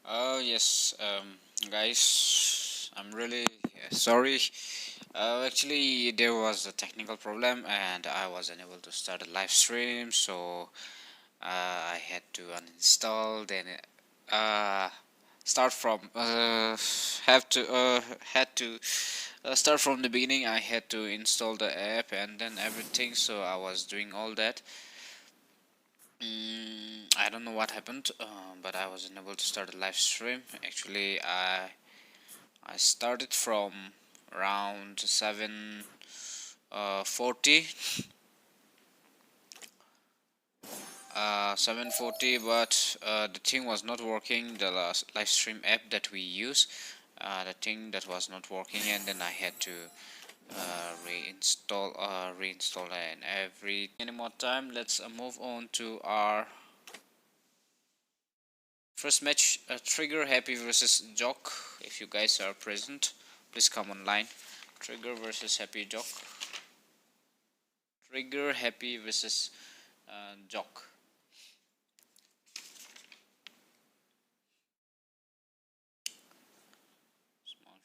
Yes, guys, I'm really sorry. Actually, there was a technical problem and I was unable to start a live stream, so I had to uninstall, then start from have to had to start from the beginning. I had to install the app and then everything, so I was doing all that. I don't know what happened, but I was unable to start a live stream. Actually, I started from around 7:40, 7:40, but the thing was not working. The last live stream app that we use, the thing that was not working, and then I had to reinstall and every any more time. Let's move on to our first match. Trigger Happy versus Jock. If you guys are present, please come online. Trigger versus Happy Jock. Trigger Happy versus Jock. Small.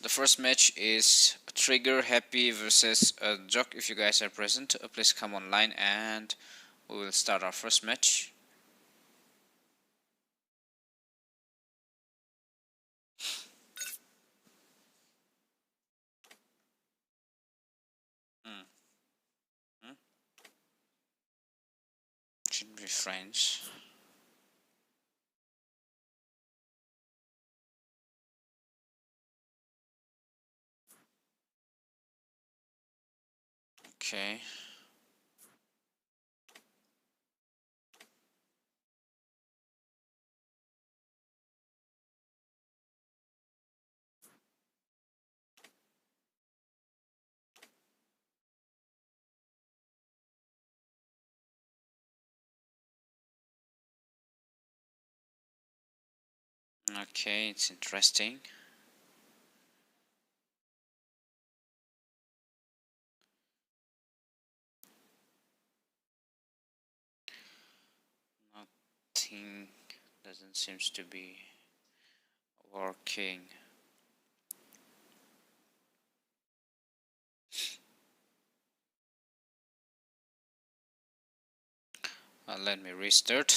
The first match is Trigger Happy versus Jock. If you guys are present, please come online and we will start our first match. Hmm. Hmm? Should be friends. Okay. Okay, it's interesting. Nothing doesn't seems to be working. Let me restart.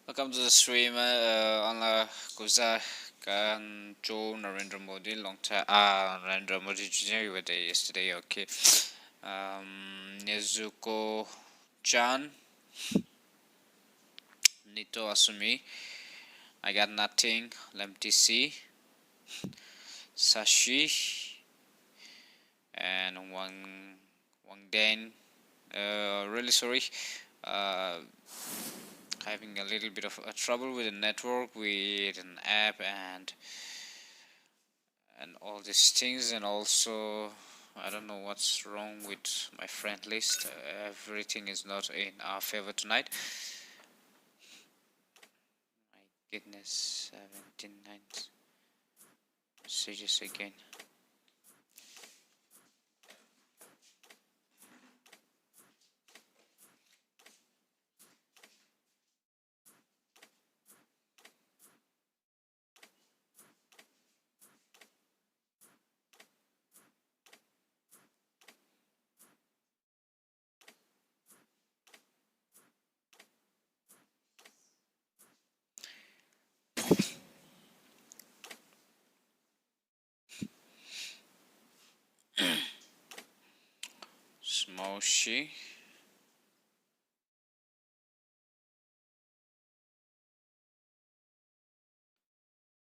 Welcome to the stream on Kuza Kan Joe Narendra Modi long time Narendra Modi Jr. with yesterday. Okay. Nezuko Chan, Nito Asumi, I got nothing, Lemty C, Sashi, and Wang Dan. Really sorry. Uh, Having a little bit of trouble with the network, with an app, and all these things, and also I don't know what's wrong with my friend list. Everything is not in our favor tonight. My goodness, 79 messages again. Smoshi.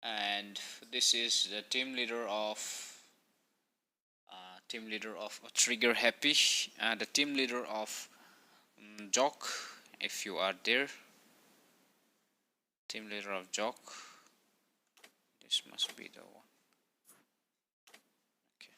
And this is the team leader of Trigger Happy, and the team leader of Jock. If you are there, team leader of Jock. This must be the one. Okay.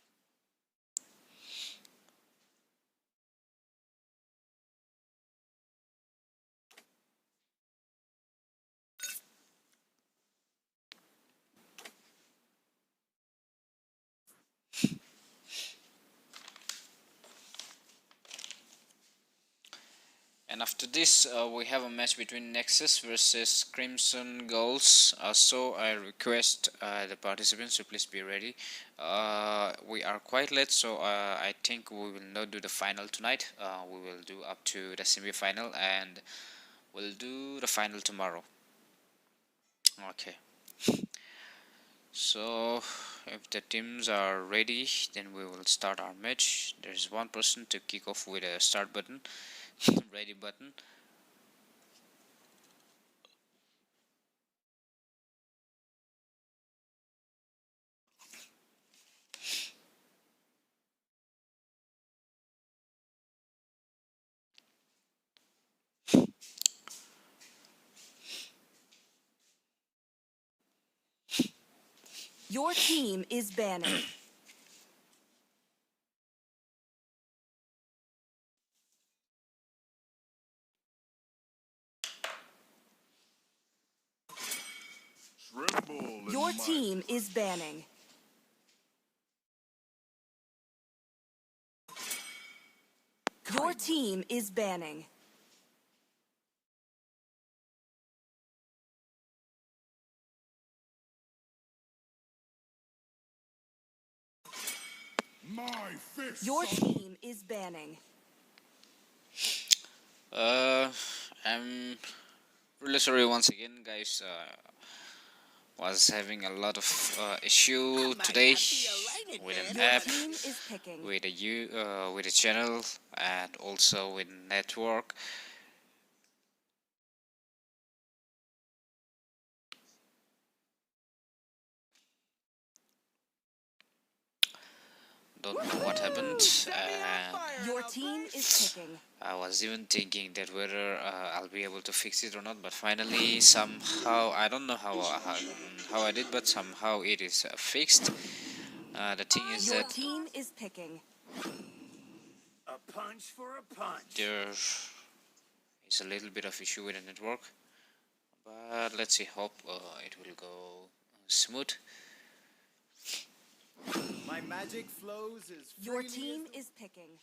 And after this, we have a match between Nexus versus Crimson Goals. So I request the participants to please be ready. We are quite late, so I think we will not do the final tonight. We will do up to the semi-final, and we'll do the final tomorrow. Okay. So if the teams are ready, then we will start our match. There's one person to kick off with a start button, ready button. Your team is banning. Your team is banning. Your team is banning. Your team is banning. I'm really sorry once again, guys. Was having a lot of issue today with an Your app, team is picking. with a channel, and also with network. Don't know what happened, and Your team is picking. I was even thinking that whether I'll be able to fix it or not, but finally somehow, I don't know how I did, but somehow it is fixed. The thing is Your that team is picking. A punch for a punch. there is a little bit of issue with the network, but let's see, hope it will go smooth. My magic flows as Your freely team as is picking.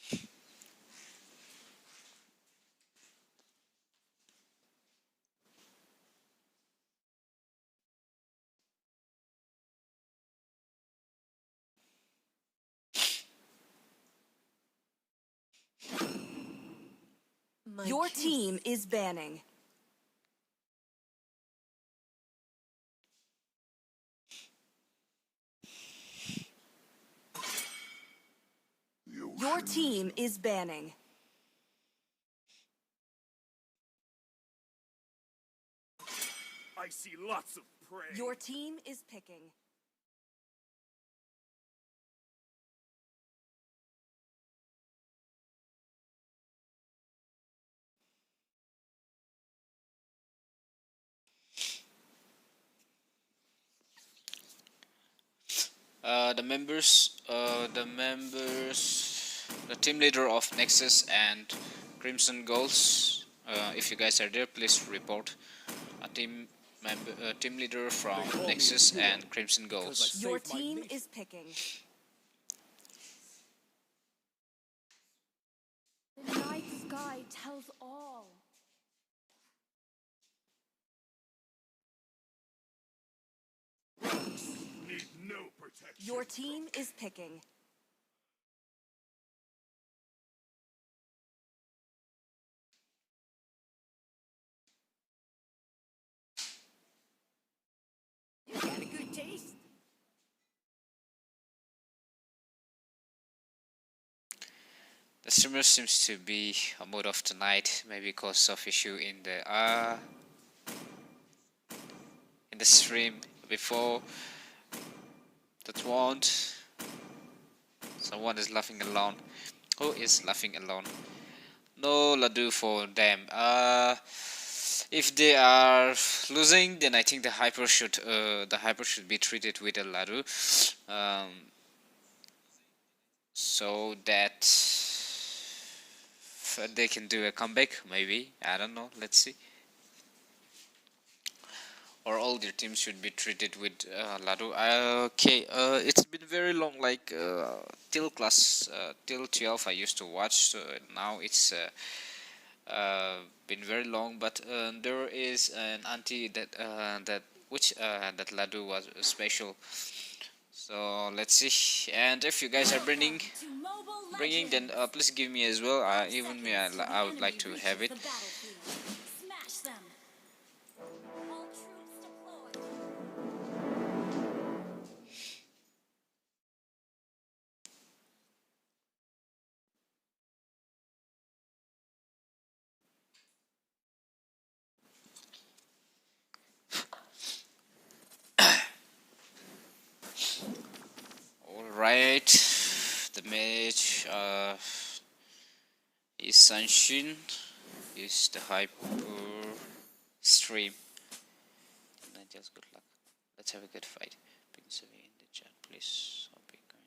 Your team is banning. Your team is banning. I see lots of prey. Your team is picking. The team leader of Nexus and Crimson Goals. If you guys are there, please report. Team leader from Nexus and Crimson Goals. Your team is picking. The night sky tells all. Need no protection. Your team is picking. You got a good taste. The streamer seems to be a mood off tonight, maybe because of issue in the stream before. That won't. Someone is laughing alone. Who is laughing alone? No Ladu for them. If they are losing, then I think the hyper should be treated with a Ladu, so that they can do a comeback. Maybe, I don't know. Let's see. Or all their teams should be treated with Ladu. Okay, it's been very long. Like till 12, I used to watch. So now it's been very long, but there is an auntie that that laddu was special. So let's see. And if you guys are bringing, To Mobile then Legends. please give me as well. Even me, Seconds till the I would like enemy to reaches have it. the battlefield. Smash them. All troops deployed. All right, the match is Sunshine, is the hyper stream. Then just good luck. Let's have a good fight. Ping Savi in the chat, please. I'll be going.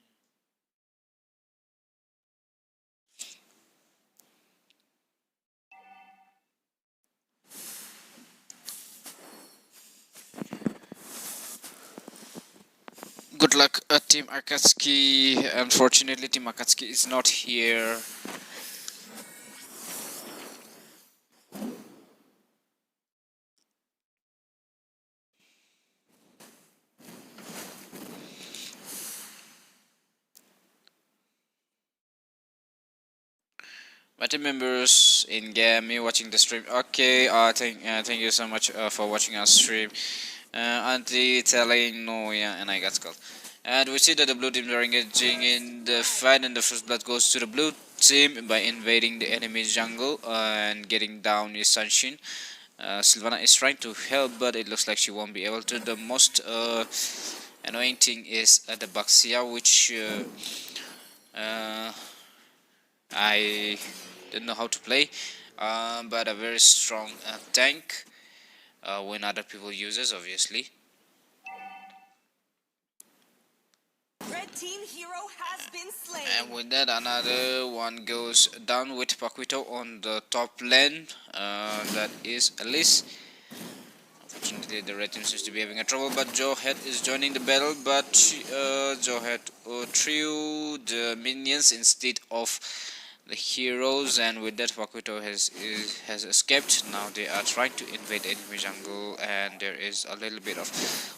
Good luck, Team Akatsuki. Unfortunately, Team Akatsuki is not here. My team members in game, me watching the stream. Okay, thank you so much for watching our stream. Auntie telling no, yeah, and I got skulled. And we see that the blue teams are engaging in the fight, and the first blood goes to the blue team by invading the enemy jungle and getting down is Sunshine. Sylvana is trying to help, but it looks like she won't be able to. The most annoying thing is the Baxia, which I didn't know how to play, but a very strong tank when other people uses, obviously. Red team hero has been slain. And with that, another one goes down with Paquito on the top lane. That is Alice. Unfortunately, the red team seems to be having a trouble, but Joehead is joining the battle. But Joehead threw the minions instead of the heroes, and with that, Paquito has escaped. Now they are trying to invade enemy jungle, and there is a little bit of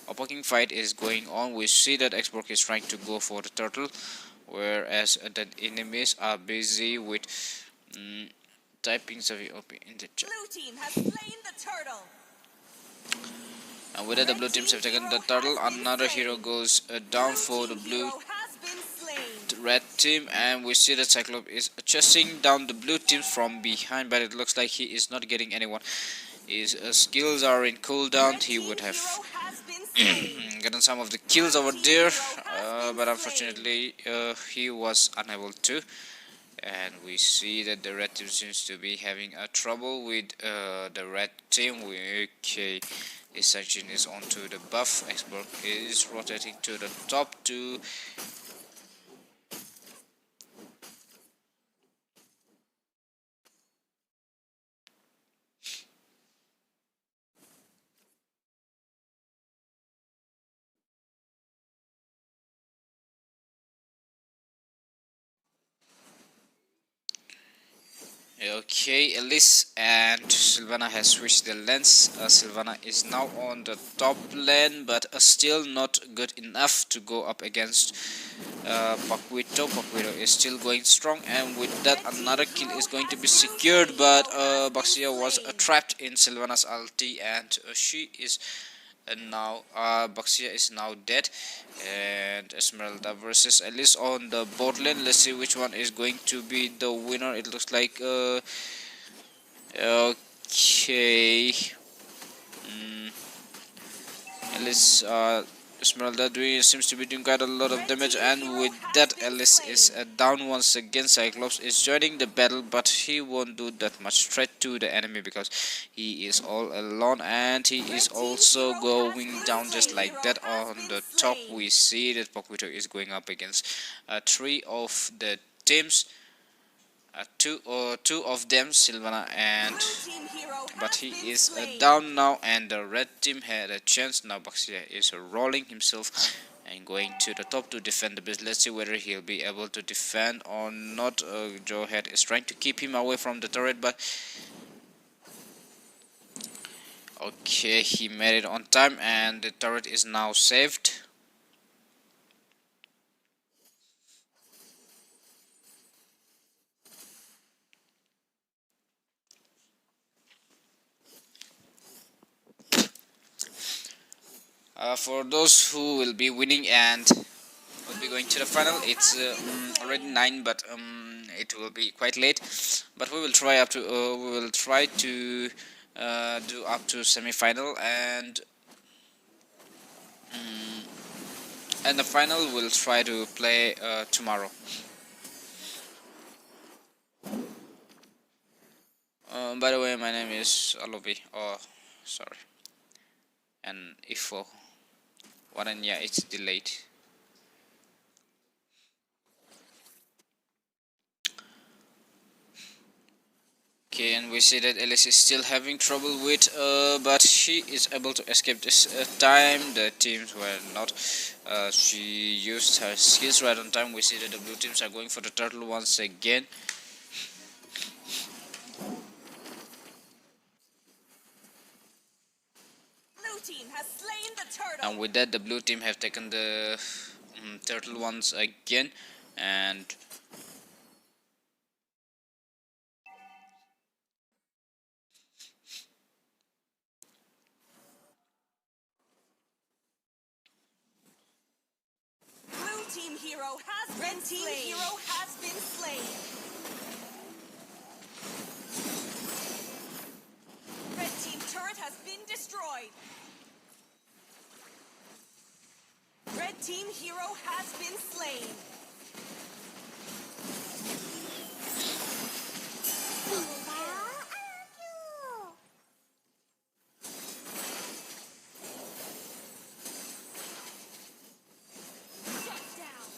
a poking fight is going on. We see that Xborg is trying to go for the turtle, whereas the enemies are busy with typing Zavi OP in the chat. Blue team has slain the turtle. And with that, the blue teams have taken the turtle. Another hero goes down for the blue Has been slain. red team, and we see that Cyclops is chasing down the blue team from behind, but it looks like he is not getting anyone. His skills are in cooldown. He would have gotten some of the kills over there, but unfortunately he was unable to. And we see that the red team seems to be having a trouble with the red team. Okay, Ascension is onto the buff. Xborg is rotating to the top to okay, Elise and Sylvana has switched the lanes. Sylvana is now on the top lane, but still not good enough to go up against Paquito. Paquito is still going strong, and with that, another kill is going to be secured. But Baxia was trapped in Sylvana's ulti, and she is now Baxia is now dead, and Esmeralda versus Alice on the bot lane. Let's see which one is going to be the winner. It looks like okay, Alice Esmeralda seems to be doing quite a lot of damage, and with that, Alice is down once again. Cyclops is joining the battle, but he won't do that much threat to the enemy because he is all alone, and he is also going down just like that. On the top, we see that Paquito is going up against three of the teams. Two of them, Sylvana and but he is down now, and the red team had a chance. Now Baxia is rolling himself and going to the top to defend the base. Let's see whether he'll be able to defend or not. Joehead is trying to keep him away from the turret, but Okay, he made it on time and the turret is now saved. For those who will be winning and will be going to the final, it's already 9, but it will be quite late. But we will try up to do up to semi-final, and the final we'll try to play tomorrow. By the way, my name is Alobi. Oh, sorry. And Ifo. One and yeah, it's delayed. Okay, and we see that Alice is still having trouble with, but she is able to escape this time. The teams were not. She used her skills right on time. We see that the blue teams are going for the turtle once again. Blue team has slain the turtle. And with that, the blue team have taken the turtle once again, and Blue team hero has Red been team slain. Hero has been slain. Red team turret has been destroyed. Red team hero has been slain. Shut down.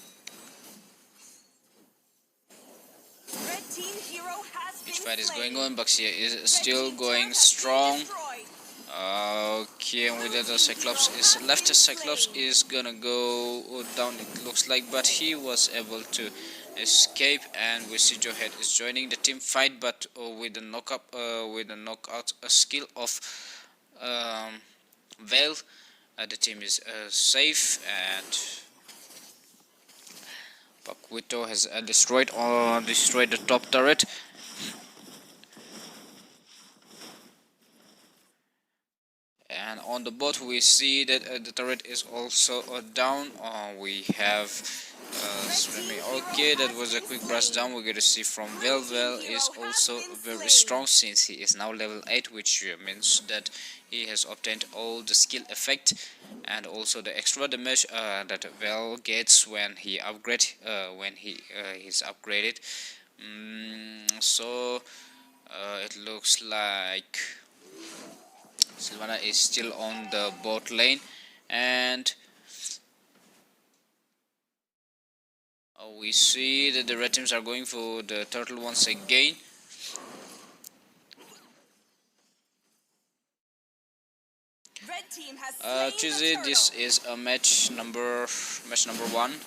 Red team hero has been each fight is slain. going on. Baxia is Red still team going turret has been strong. destroyed. Okay, and with that, the Cyclops is left. The Cyclops is gonna go down, it looks like, but he was able to escape. And we see Joehead is joining the team fight, but with the knockout skill of Vale, the team is safe. And Paquito has destroyed the top turret. And on the bot we see that the turret is also down. We have swimming. Okay, that was a quick brush down. We're going to see from Velvel is also very strong, since he is now level 8, which means that he has obtained all the skill effect and also the extra damage that Vel gets when he is upgraded. So it looks like Sylvana is still on the bot lane, and we see that the red teams are going for the turtle once again. Red team has slain the Tuesday, turtle. this is a match number 1.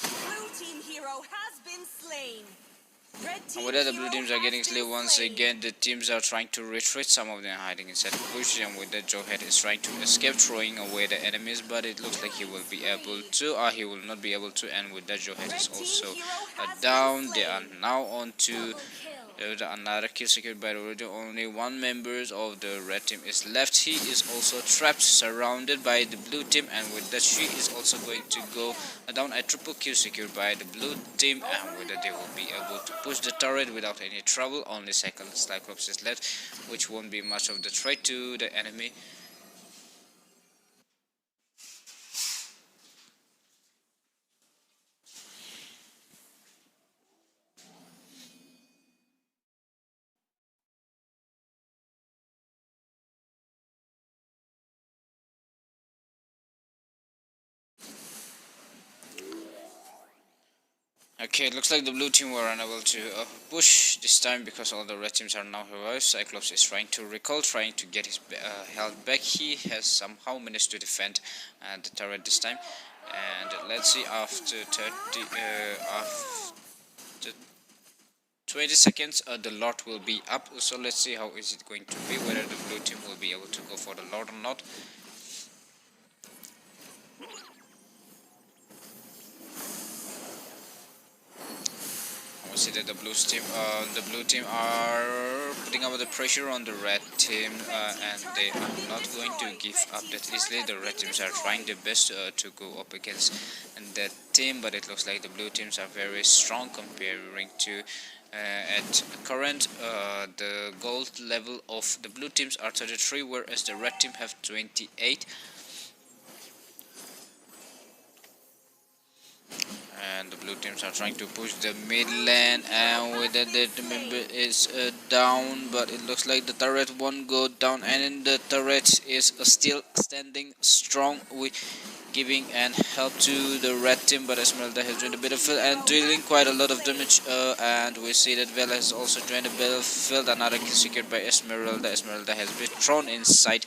Blue team hero has been slain. Red team And with that, the hero blue teams are has getting been slain once slain. again. The teams are trying to retreat. Some of them are hiding inside the bush, and with that, Joehead is trying to escape, throwing away the enemies. But it looks like he will be able to. He will not be able to. And with that, Joehead is Red team also hero has down. been They are slain. now on to Double kill. another kill secured by the radio. Only one member of the red team is left. He is also trapped, surrounded by the blue team, and with that, she is also going to go down. A triple kill secured by the blue team, and with that, they will be able to push the turret without any trouble. Only second Cyclops is left, which won't be much of the threat to the enemy. Okay, it looks like the blue team were unable to push this time because all the red teams are now heroes. Cyclops is trying to recall, trying to get his health back. He has somehow managed to defend the turret this time. And let's see, after 20 seconds the lot will be up. So let's see how is it going to be, whether the blue team will be able to go for the lot or not. We see that the blue team are putting up the pressure on the red team, and they are not going to give up that easily. The red teams are trying their best to go up against that team, but it looks like the blue teams are very strong comparing to at current the gold level of the blue teams are 33, whereas the red team have 28. And the blue teams are trying to push the mid lane, and with that the member is down, but it looks like the turret won't go down, and the turret is still standing strong with giving and help to the red team, but Esmeralda has joined the battlefield and dealing quite a lot of damage, and we see that Vela has also joined the battlefield. Another kill secured by Esmeralda. Esmeralda has been thrown inside,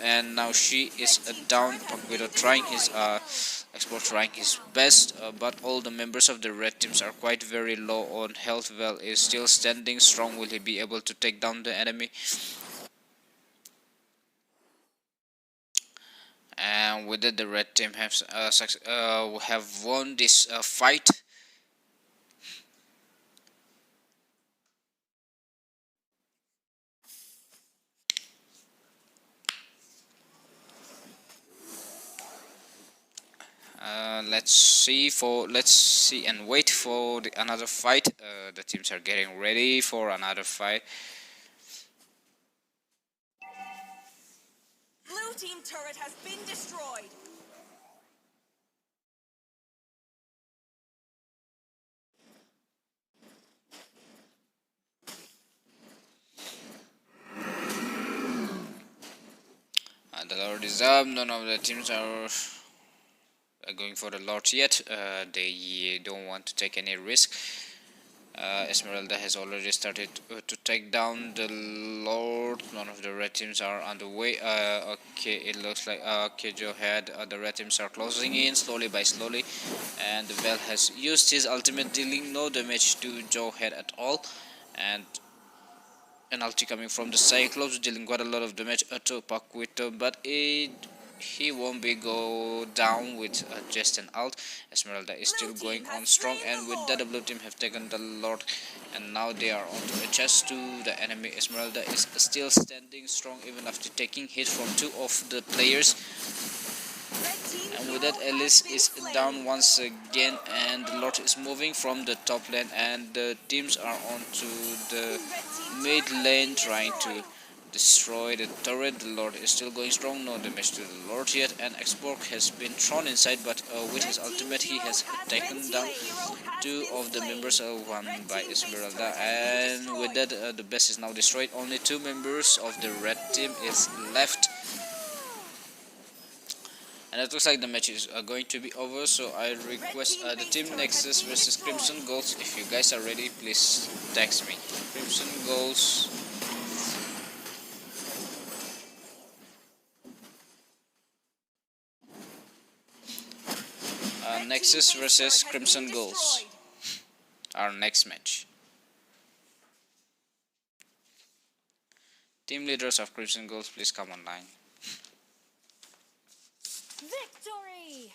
and now she is down. Paquito trying his Export trying his best, but all the members of the red teams are quite very low on health. Vel is still standing strong. Will he be able to take down the enemy? And with it, the red team have won this fight. Let's see and wait for another fight. The teams are getting ready for another fight. Blue team turret has been destroyed. The Lord is up. None of the teams are going for the Lord yet. They don't want to take any risk. Esmeralda has already started to take down the Lord. None of the red teams are on the way. Okay, it looks like okay, Joe had the red teams are closing in slowly by slowly, and the Vel has used his ultimate, dealing no damage to Joe head at all, and an ulti coming from the Cyclops dealing quite a lot of damage to Paquito, but he won't be go down with just an ult. Esmeralda is still going on strong, and with that the blue team have taken the Lord, and now they are on to adjust to the enemy. Esmeralda is still standing strong even after taking hit from two of the players. And with that, Alice is down once again, and the Lord is moving from the top lane, and the teams are on to the mid lane trying to destroy the turret. The Lord is still going strong, no damage to the Lord yet, and Xborg has been thrown inside, but with his ultimate he has taken down two of the members, one by Esmeralda, and with that the base is now destroyed. Only two members of the red team is left. And it looks like the match is going to be over, so I request the Team Nexus versus Crimson Goals. If you guys are ready, please text me. Crimson Goals. Nexus versus Crimson Goals. Our next match. Team leaders of Crimson Goals, please come online. Victory!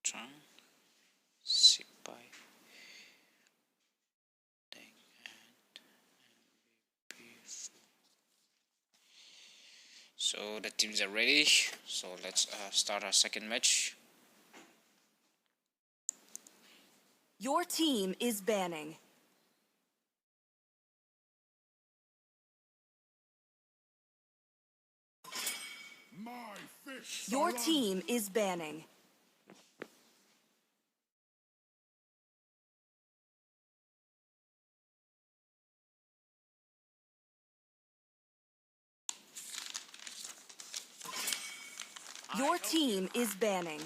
Strong. Sipai. Dang and beautiful. So the teams are ready. So let's start our second match. Your team is banning. My fists Your are on. team is banning. Your team is banning.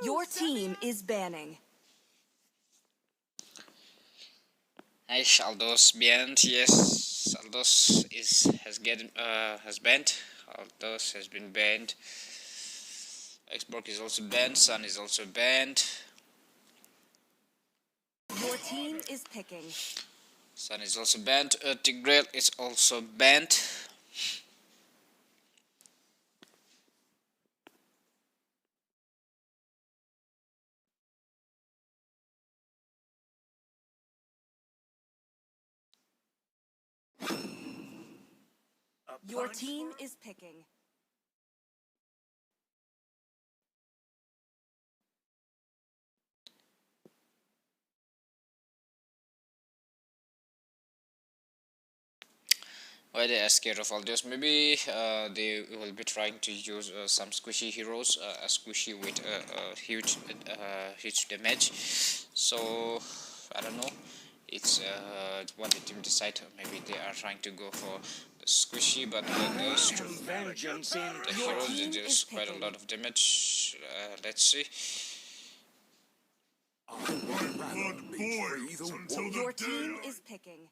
Your team is banning. Nice, Aldos banned. Yes, Aldos has banned. Aldos has been banned. Xbox is also banned. Sun is also banned. Your team is picking. Sun is also banned. Tigreal is also banned. Your team is picking. Why they are scared of Aldos? Maybe they will be trying to use some squishy heroes, a squishy with huge damage. So I don't know. It's what the team decide. Maybe they are trying to go for the squishy, but Vengeance in the Your heroes they team do is quite a picking. lot of damage. Let's see. blood boils until Your the team day is picking.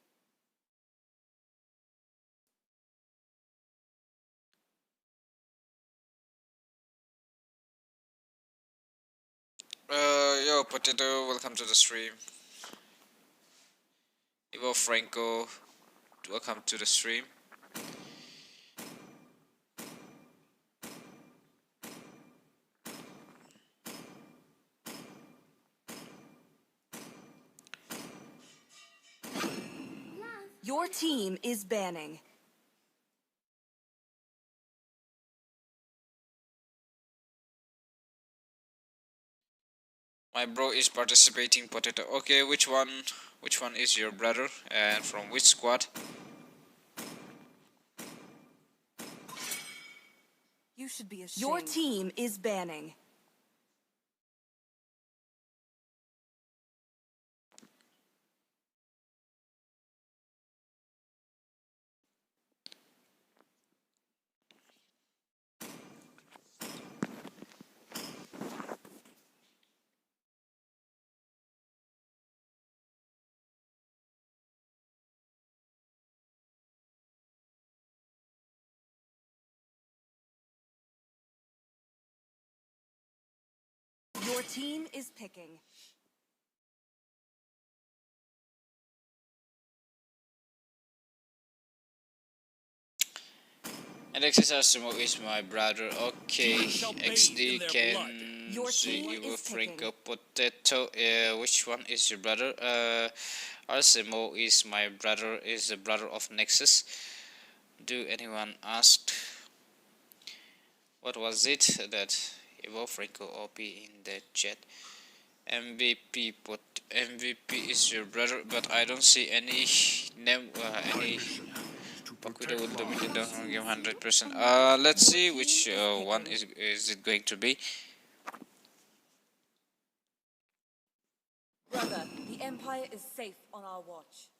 Yo, Potato, welcome to the stream. Ivo Franco, welcome to the stream. Your team is banning. My bro is participating, Potato. Okay, which one? Which one is your brother, and from which squad? You should be ashamed. Your team is banning. Your team is picking. Alexis Asimo is my brother. Okay, Demons shall bathe in XD their can blood. Your see team Ivo is Franco picking. Potato. Which one is your brother? Asimo is my brother. Is the brother of Nexus. Do anyone asked what was it that Ivo Franco OP in the chat? MVP, but MVP is your brother, but I don't see any name, any Pakuda will dominate the whole game 100%. Let's see which one is it going to be. Brother, the Empire is safe on our watch.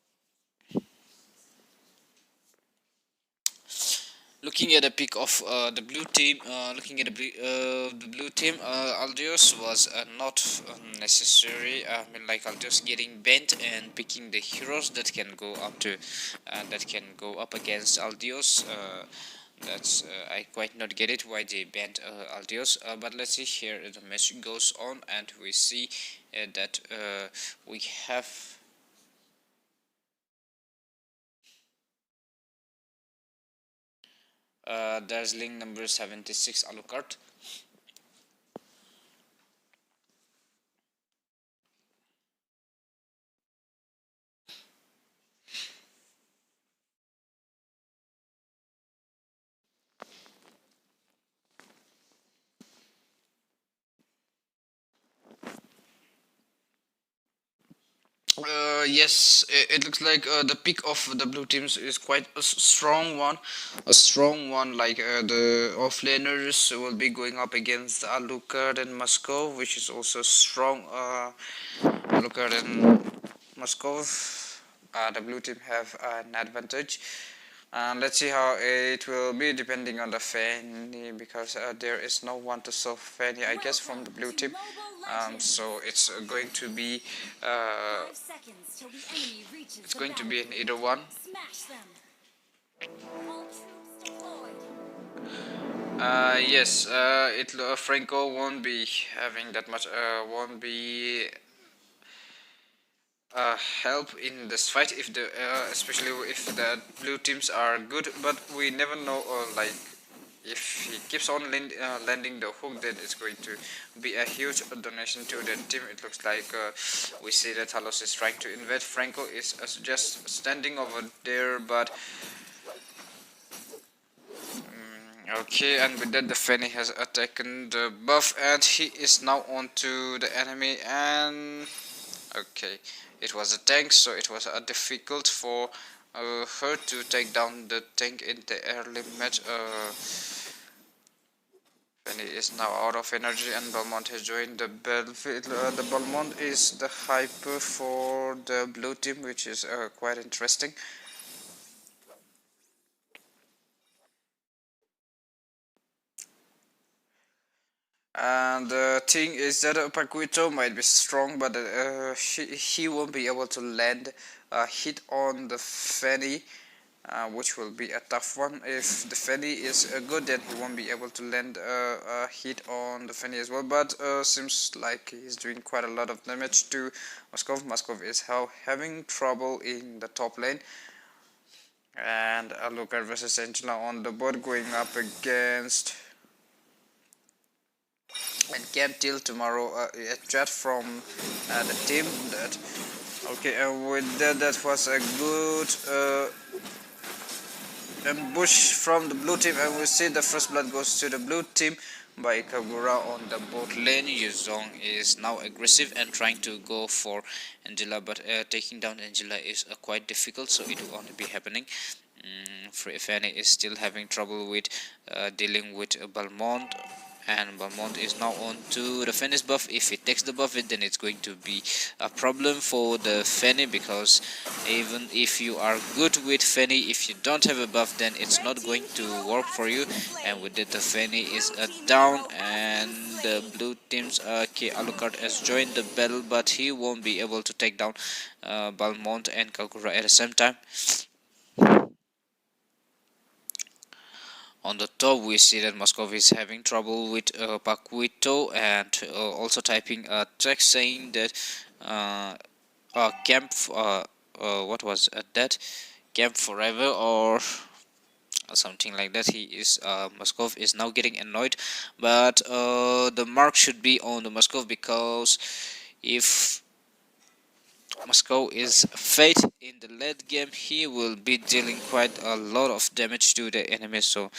Looking at the pick of the blue team, the blue team, Aldios was not necessary. I mean, like Aldios getting bent and picking the heroes that can go up to, that can go up against Aldios. That's I quite not get it why they banned Aldios. But let's see here. The match goes on, and we see that we have There's link number 76 Alucard. Yes, it looks like the pick of the blue teams is quite a strong one. A strong one, like the offlaners will be going up against Alucard and Moscow, which is also strong. Alucard and Moscow, the blue team have an advantage. And let's see how it will be depending on the Fanny, because there is no one to solve Fanny, I guess, from the blue team. So it's going to be uh, 5 seconds till the enemy reaches it's the going to be an battlefield. either one. Smash them. All troops deployed. Yes, Franco won't be having that much. Won't be help in this fight if the especially if the blue teams are good. But we never know. Like if he keeps on landing the hook, then it's going to be a huge donation to the team. It looks like we see that Talos is trying to invade. Franco is just standing over there, but okay, and with that the Fanny has attacked the buff, and he is now on to the enemy. And okay, it was a tank, so it was difficult for her to take down the tank in the early match. Fanny is now out of energy, and Belmont has joined the battlefield. The Belmont is the hyper for the blue team, which is quite interesting. And the thing is that Paquito might be strong, but he won't be able to land a hit on the Fanny, which will be a tough one. If the Fanny is good, then he won't be able to land a hit on the Fanny as well. But seems like he's doing quite a lot of damage to Moskov. Moskov is having trouble in the top lane. And Alucard versus Angela on the board, going up against and Camp till tomorrow. A chat from the team that okay, and with that, that was a good ambush from the blue team, and we see the first blood goes to the blue team by Kagura on the bot lane. Yuzong is now aggressive and trying to go for Angela, but taking down Angela is quite difficult, so it will only be happening. Fanny is still having trouble with dealing with Balmont, and Balmont is now on to the Fanny's buff. If he takes the buff, then it's going to be a problem for the Fanny, because even if you are good with Fanny, if you don't have a buff, then it's not going to work for you. And with that, the Fanny is down, and the blue team's Alucard has joined the battle, but he won't be able to take down Balmont and Kagura at the same time. On the top, we see that Moscow is having trouble with Paquito, and also typing a text saying that camp what was that, camp forever, or something like that. He is Moscow is now getting annoyed, but the mark should be on the Moscow, because if Moscow is fate in the late game, he will be dealing quite a lot of damage to the enemy. So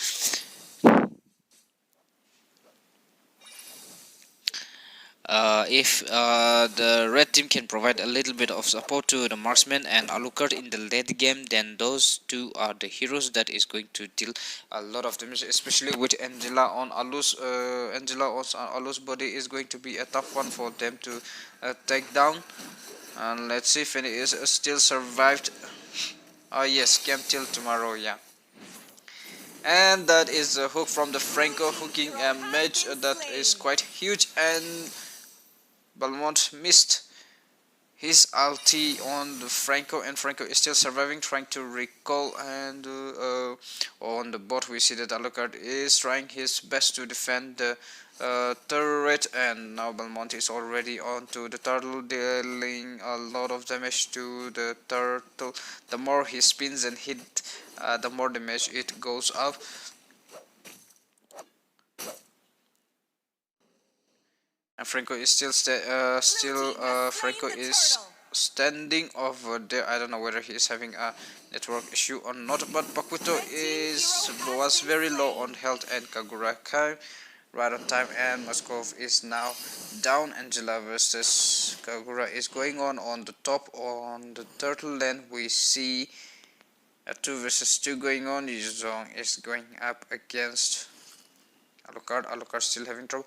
if the red team can provide a little bit of support to the marksman and Alucard in the late game, then those two are the heroes that is going to deal a lot of damage, especially with Angela on Alus. Angela on Alus body is going to be a tough one for them to take down. And let's see if it is still survived. Oh yes, camp till tomorrow, yeah. And that is a hook from the Franco, hooking a match that is quite huge, and Belmont missed his ulti on the Franco, and Franco is still surviving, trying to recall. And on the bot, we see that Alucard is trying his best to defend the turret, and now Belmont is already on to the turtle, dealing a lot of damage to the turtle. The more he spins and hit, the more damage it goes up. And Franco is Franco the is turtle. standing over there. I don't know whether he is having a network issue or not, but Pakuto Red team hero has was been very low slain. on health, and Kagura came right on time, and Moskov is now down. Angela versus Kagura is going on the top. On the turtle lane we see a 2 versus 2 going on. Yuzong is going up against Alucard. Alucard still having trouble.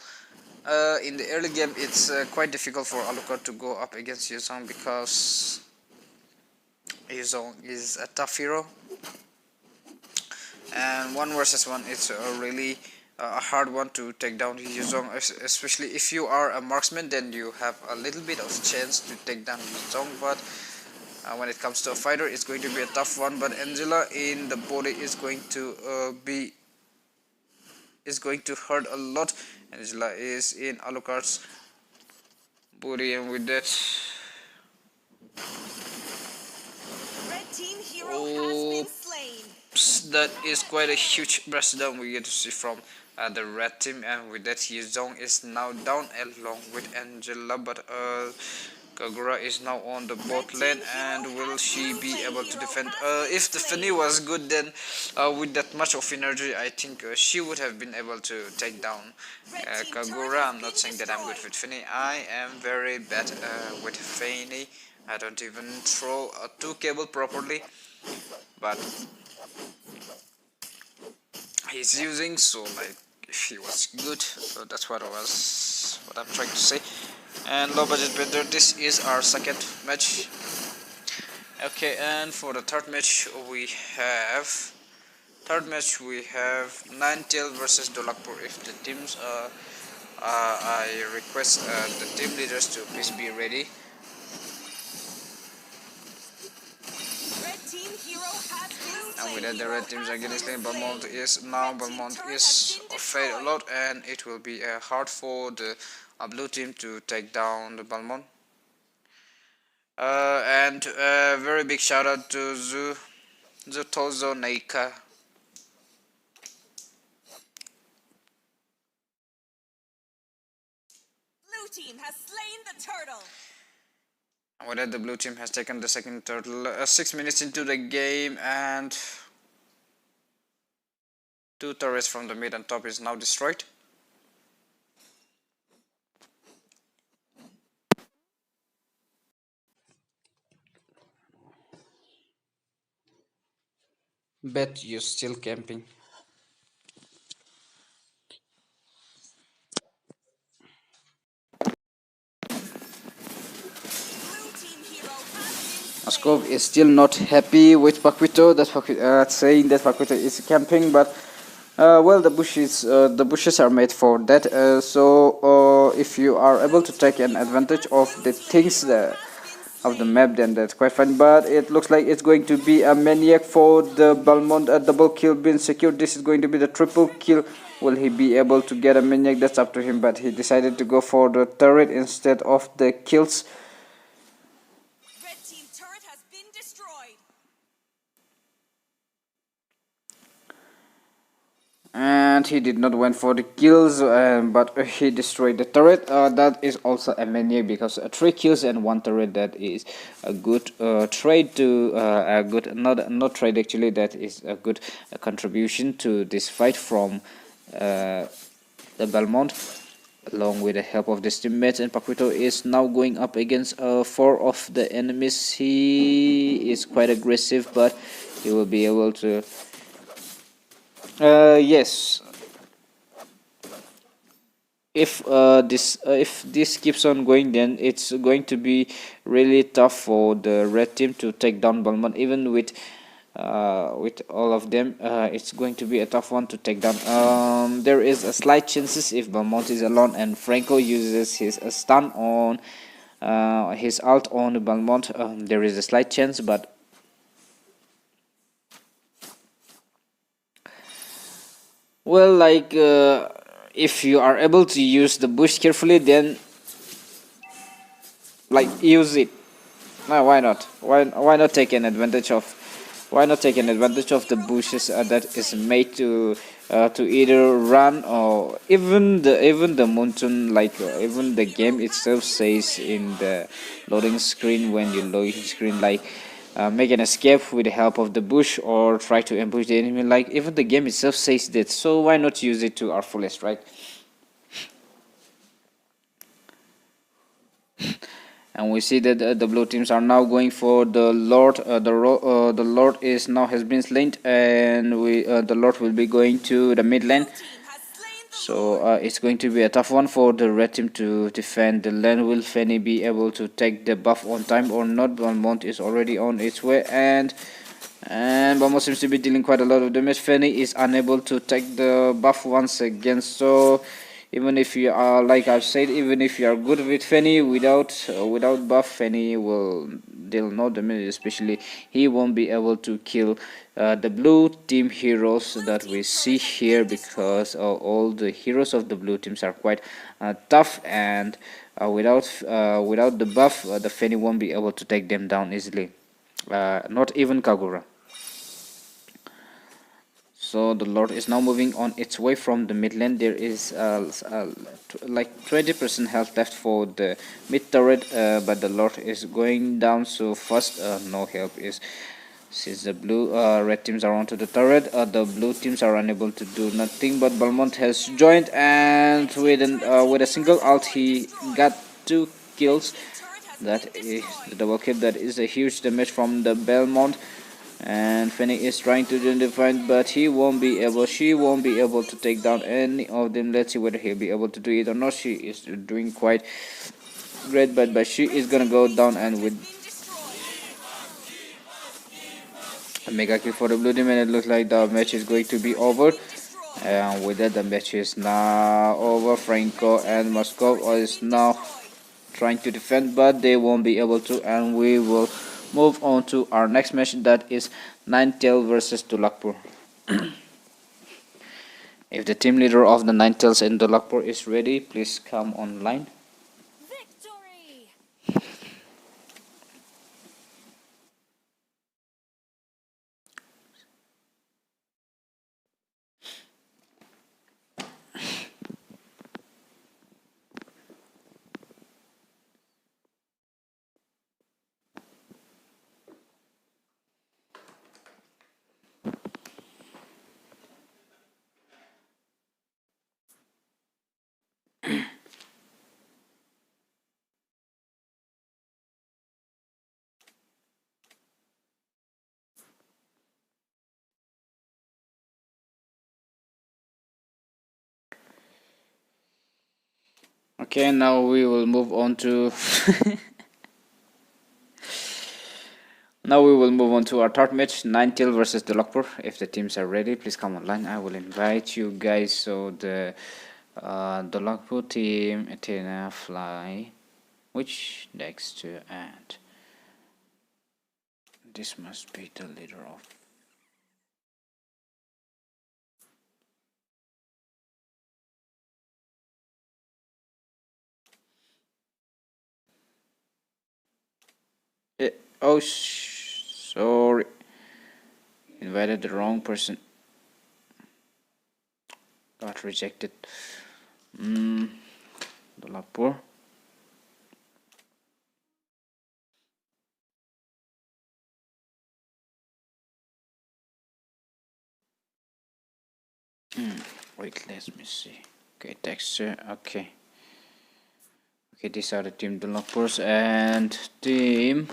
In the early game, it's quite difficult for Alucard to go up against Yuzong because Yuzong is a tough hero, and 1 versus 1 it's a really a hard one to take down Yuzong, especially if you are a marksman. Then you have a little bit of chance to take down Yuzong, but when it comes to a fighter, it's going to be a tough one. But Angela in the body is going to hurt a lot. Angela is in Alucard's body, and with that, Red team hero has oh, been slain. that is quite a huge breakdown we get to see from the red team. And with that, Yuzong is now down along with Angela, but Kagura is now on the bot lane, and will she be able to defend? If the Fanny was good, then with that much of energy, I think she would have been able to take down Kagura. I'm not saying that I'm good with Fanny. I am very bad with Fanny. I don't even throw a 2 cable properly, but he's using, so like if he was good, so that's what I'm trying to say. And low budget builder, this is our second match. Okay, and for the third match we have Ninetail versus Dolakpur. If the teams I request the team leaders to please be ready. Red team hero has been And with slain. that, the red teams are getting slain. Balmont is afraid a lot, and it will be hard for the blue team to take down the Balmont. And very big shout out to Zutozo Neika. Blue team has slain the turtle. And with that, the blue team has taken the second turtle. 6 minutes into the game, and 2 turrets from the mid and top is now destroyed. Bet you're still camping. Blue team hero has been Moskov slain. is still not happy with Paquito. That's saying that Paquito is camping, but well, the bushes are made for that. So if you are able to Blue team take an hero advantage has of blue the team things hero has been of the slain. map, then that's quite fine. But it looks like it's going to be a maniac for the Balmont. A double kill being secured. This is going to be the triple kill. Will he be able to get a maniac? That's up to him, but he decided to go for the turret instead of the kills. Red team turret has been destroyed. And he did not went for the kills, but he destroyed the turret. That is also a maniac, because 3 kills and 1 turret, that is a good trade to a good not trade actually, that is a good contribution to this fight from the Belmont, along with the help of his teammates. And Paquito is now going up against 4 of the enemies. He is quite aggressive, but he will be able to yes, if this keeps on going, then it's going to be really tough for the red team to take down Balmont. Even with all of them, it's going to be a tough one to take down. There is a slight chances if Balmont is alone and Franco uses his stun on his ult on Balmont. There is a slight chance, but well, like if you are able to use the bush carefully, then like use it. No, why not? Why not take an advantage of Why not take an advantage of the bushes that is made to either run, or even the mountain, like even the game itself says in the loading screen, when you load screen, like make an escape with the help of the bush, or try to ambush the enemy, like even the game itself says that. So why not use it to our fullest, right? And we see that the blue teams are now going for the lord. The lord is now has been slain, and the lord will be going to the mid lane. Blue team has slain the So Lord. it's going to be a tough one for the red team to defend the lane. Will Fanny be able to take the buff on time or not? Balmont is already on its way, and Balmont seems to be dealing quite a lot of damage. Fanny is unable to take the buff once again. So even if you are, like I've said, even if you are good with Fanny, without buff, Fanny will deal no damage. Especially he won't be able to kill the blue team heroes Blue that we team's see turret has here, been because destroyed. all the heroes of the blue teams are quite tough, and without the buff, the Fanny won't be able to take them down easily. Not even Kagura. So the Lord is now moving on its way from the mid lane. There is like 20% health left for the mid turret, but the Lord is going down so fast. No help is, since the blue red teams are onto the turret. The blue teams are unable to do nothing. But Belmont has joined, and Red team turret with a single ult he destroyed. got 2 kills. Blue team turret has That been is the destroyed. double kill. That is a huge damage from the Belmont, and Fennec is trying to defend, but he won't be Blue able. team She hero won't be has able to been take down slain. any of them. Let's see whether he'll be able to do it or not. She is doing quite great, but she is Red gonna team go base down, turret and has with been destroyed. a mega kill for the blue team, and it looks like the Red match team is going base to be turret has over. been destroyed. And with that, the match is now over. Red Franco team and base Moskov turret has is been now destroyed. trying to defend, but they won't be able to, and we will move on to our next match, that is Ninetale versus Dulakpur. If the team leader of the Ninetales in Dulakpur is ready, please come online. Victory! Okay, now we will move on to now we will move on to our third match, Ninetale versus Dulakpur. If the teams are ready, please come online. I will invite you guys. So the Dulakpur team, Athena, Fly, which next to add? This must be the leader of. Oh, sorry. Invited the wrong person. Got rejected. Dulakpur. Wait, let me see. Okay, texture. Okay. Okay, these are the team Dulakpurs and team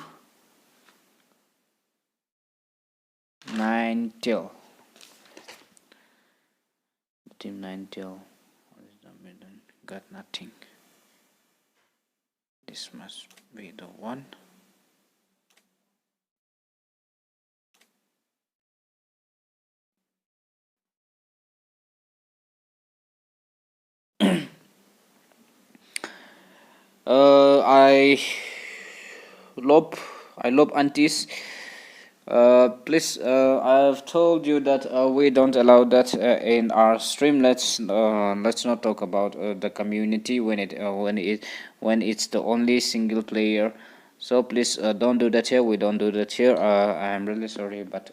Ninetale. Team Ninetale. What is the middle? Got nothing. This must be the one. I love I love aunties. Please, I've told you that we don't allow that in our stream. Let's not talk about the community when it's the only single player. So please don't do that here. We don't do that here. I'm really sorry, but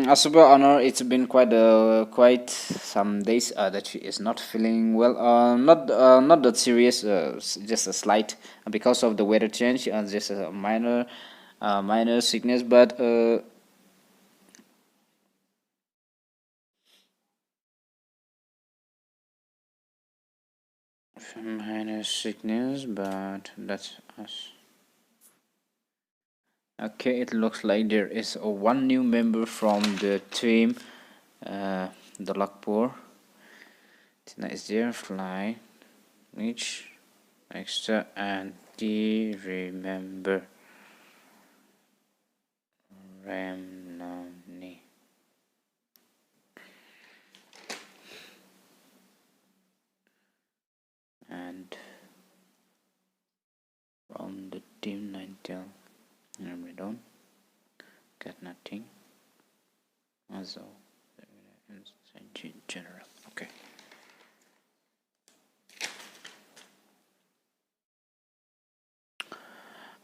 Asuba Honor, it's been quite some days that she is not feeling well. Not that serious. Just a slight because of the weather change. Just a minor sickness, but minor sickness. But that's us. Okay, it looks like there is one new member from the team, the Lakpur. Tina is there, fly, reach, extra, and D remember Ramnani. And from the team 9 we don't get nothing. Also, general. Okay.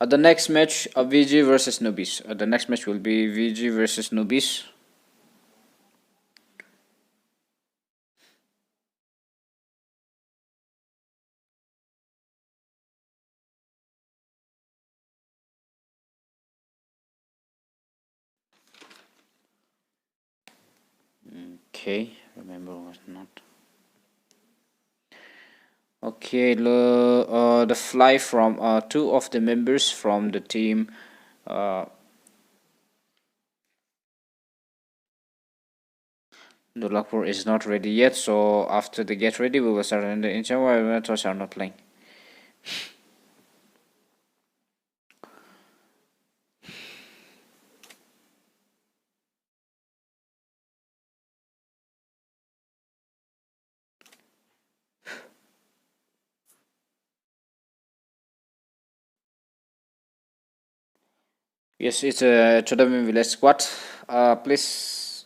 The next match, VG versus Nubis. The next match will be VG versus Nubis. Okay, remember was not. Okay, the fly from two of the members from the team. The Lakpur is not ready yet, so after they get ready, we will start in the engine. Why metros are not playing? Yes, it's a Chodam village squad. Please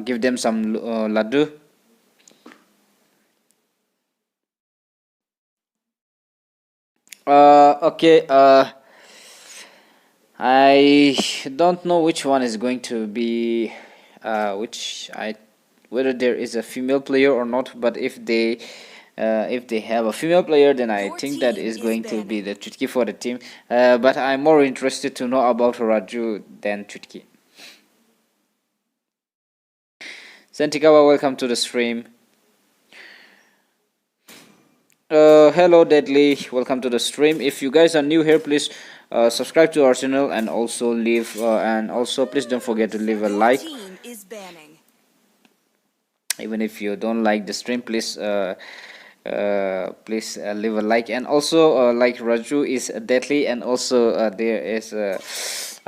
give them some laddu. Okay. I don't know which one is going to be, whether there is a female player or not. But if they have a female player, then I Your think that team is is going to be banning. the Chutki for the team. But I'm more interested to know about Raju than Chutki. Santikawa, welcome to the stream. Hello Deadly, welcome to the stream. If you guys are new here, please subscribe to our channel and also please don't forget to leave a Your like. team is banning. Even if you don't like the stream, please leave a like. And also like Raju is Deadly, and also there is Your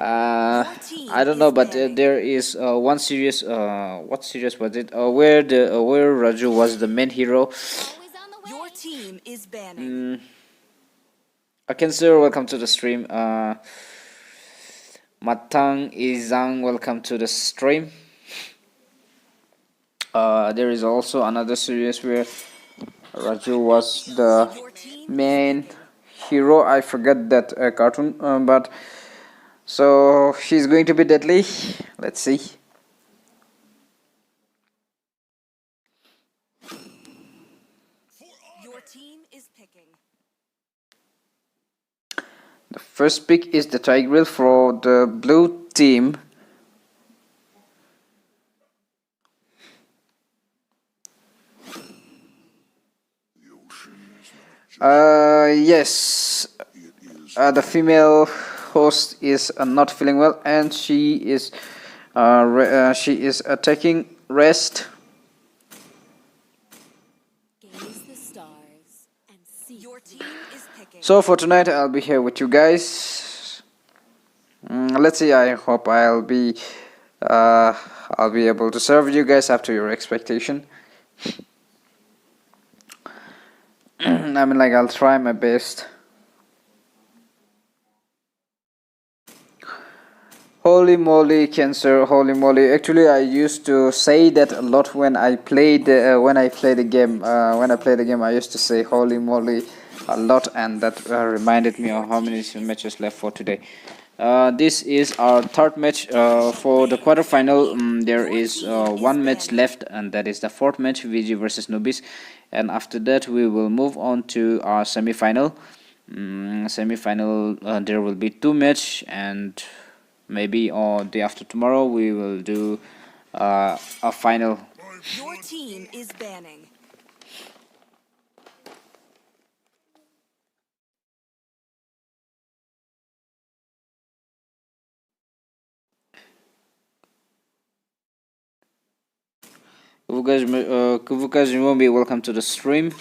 I team don't know, is but banning. there is one series. What series was it? Where Raju was the main hero. Always on the way. Your team is banning. Aken sir, welcome to the stream. Matang Izang, welcome to the stream. There is also another series where Raju was the Your team is main picking. hero. I forget that cartoon, but so she's going to be deadly. Let's see. Your team is picking. The first pick is the Tigreal for the blue team. Yes. The female host is not feeling well, and she is taking rest. Gaze the stars and see. Your team is picking. So for tonight, I'll be here with you guys. Let's see. I hope I'll be able to serve you guys up to your expectation. I mean, like, I'll try my best. Holy moly, cancer! Holy moly! Actually, I used to say that a lot when I played the game. When I played the game, I used to say "holy moly" a lot, and that reminded me of how many matches left for today. This is our third match for the quarterfinal. There is one match left, and that is the fourth match, VG versus Nubis. And after that, we will move on to our semi-final. There will be two match, and maybe on day after tomorrow we will do a final. Your team is banning. Kuvukas Ruby, welcome to the stream.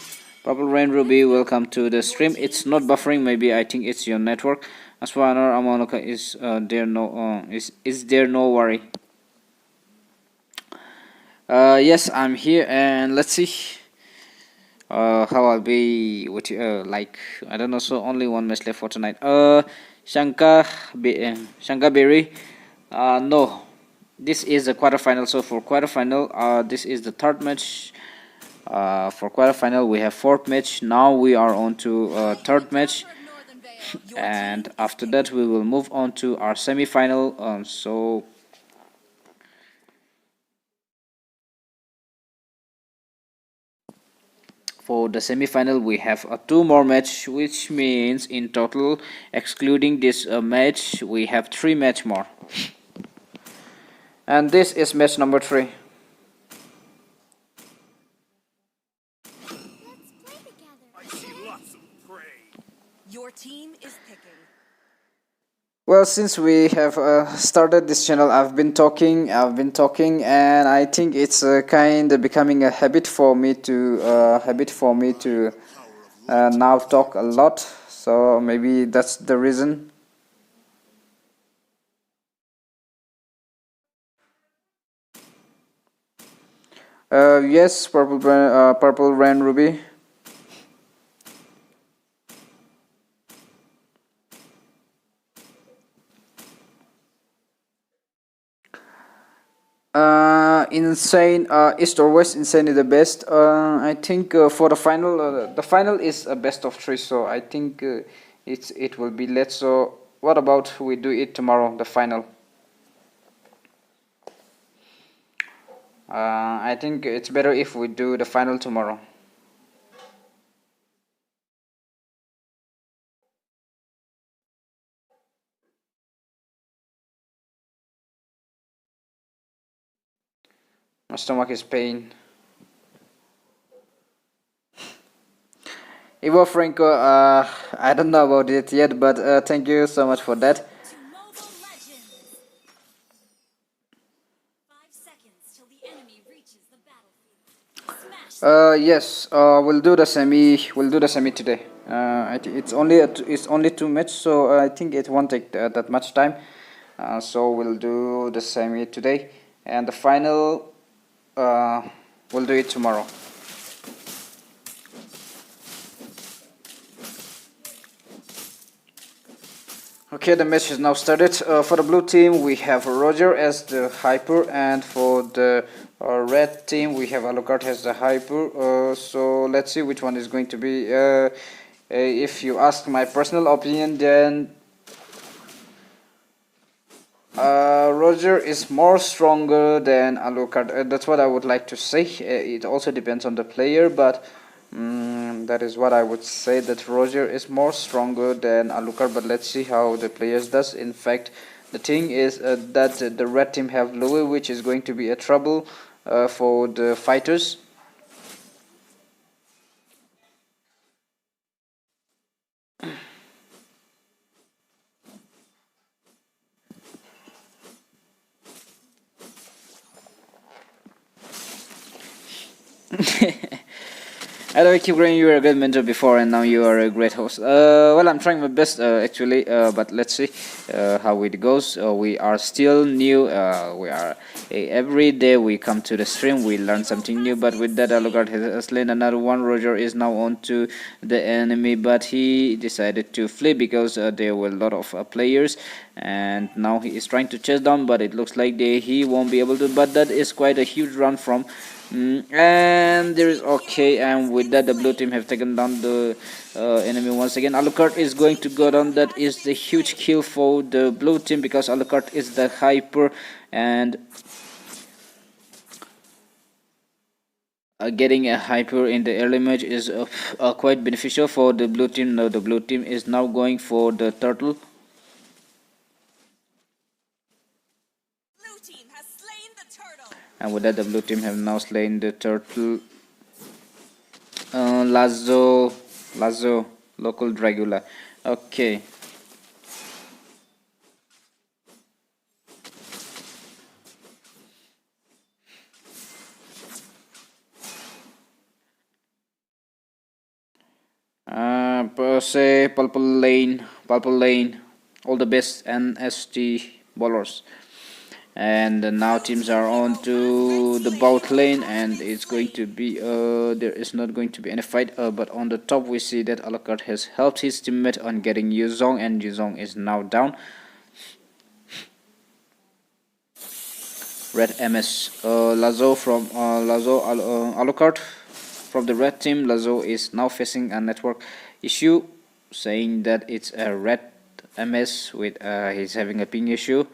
Purple Rain Ruby, welcome to the stream. It's not buffering, maybe I think it's your network. Aswana Amanuka is there no is there no worry. Yes, I'm here, and let's see how I'll be with you. Like I don't know, so only one match left for tonight. Shanka Berry, no. This is the quarterfinal. So for quarterfinal, this is the third match. For quarterfinal, we have fourth match. Now we are on to third match, and after that we will move on to our semi-final. So for the semi-final, we have two more match, which means in total, excluding this match, we have three match more. And this is match number 3. I see lots of prey. Your team is picking. Well, since we have started this channel, I've been talking, and I think it's kind of becoming a habit for me to now talk a lot. So maybe that's the reason. Yes, purple rain ruby. Insane. East or west? Insane is the best. I think for the final is a best of 3. So I think it will be late. So what about we do it tomorrow? The final. I think it's better if we do the final tomorrow. My stomach is pain. Ivo Franco, I don't know about it yet, but thank you so much for that. To Mobile Legends. 5 seconds till the enemy reaches the battlefield. Smash. Yes, we'll do the semi. We'll do the semi today. I think it's only 2 matches, so I think it won't take that much time. So we'll do the semi today, and the final, we'll do it tomorrow. Okay, the match is now started. For the blue team, we have Roger as the hyper, and for the red team, we have Alucard as the hyper. So let's see which one is going to be. If you ask my personal opinion, then Roger is more stronger than Alucard. That's what I would like to say. It also depends on the player, but that is what I would say, that Roger is more stronger than Alucard, but let's see how the players does. In fact, the thing is that the red team have Louis, which is going to be a trouble for the fighters. Hello, keep growing. You were a good mentor before, and now you are a great host. Well, I'm trying my best, actually, but let's see how it goes. We are still new. We are every day we come to the stream, we learn something new. But with that, Alucard has slain another one. Roger is now on to the enemy, but he decided to flee because there were a lot of players, and now he is trying to chase down, but it looks like he won't be able to. But that is quite a huge run from and there is okay, and with that the blue team have taken down the enemy once again. Alucard is going to go down. That is the huge kill for the blue team because Alucard is the hyper, and getting a hyper in the early match is quite beneficial for the blue team. Now the blue team is now going for the turtle. Blue team has slain the turtle. And with that the blue team have now slain the turtle. Lazo, local Dragula. Okay. Per se, Purple Lane, all the best NST bowlers. And now teams are on to the bot lane, and it's going to be there is not going to be any fight, but on the top we see that Alucard has helped his teammate on getting Yuzong, and Yuzong is now down. Red MS Lazo from Alucard from the red team. Lazo is now facing a network issue, saying that it's a red MS with he's having a ping issue.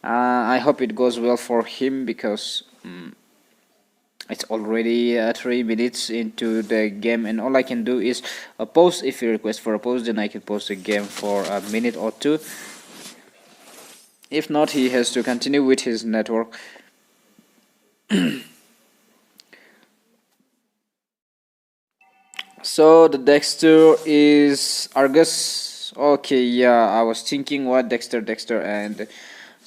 I hope it goes well for him because it's already 3 minutes into the game, and all I can do is pause. If you request for a pause, then I can pause the game for a minute or two. If not, he has to continue with his network. So the Dexter is Argus. Okay, yeah, I was thinking what Dexter, and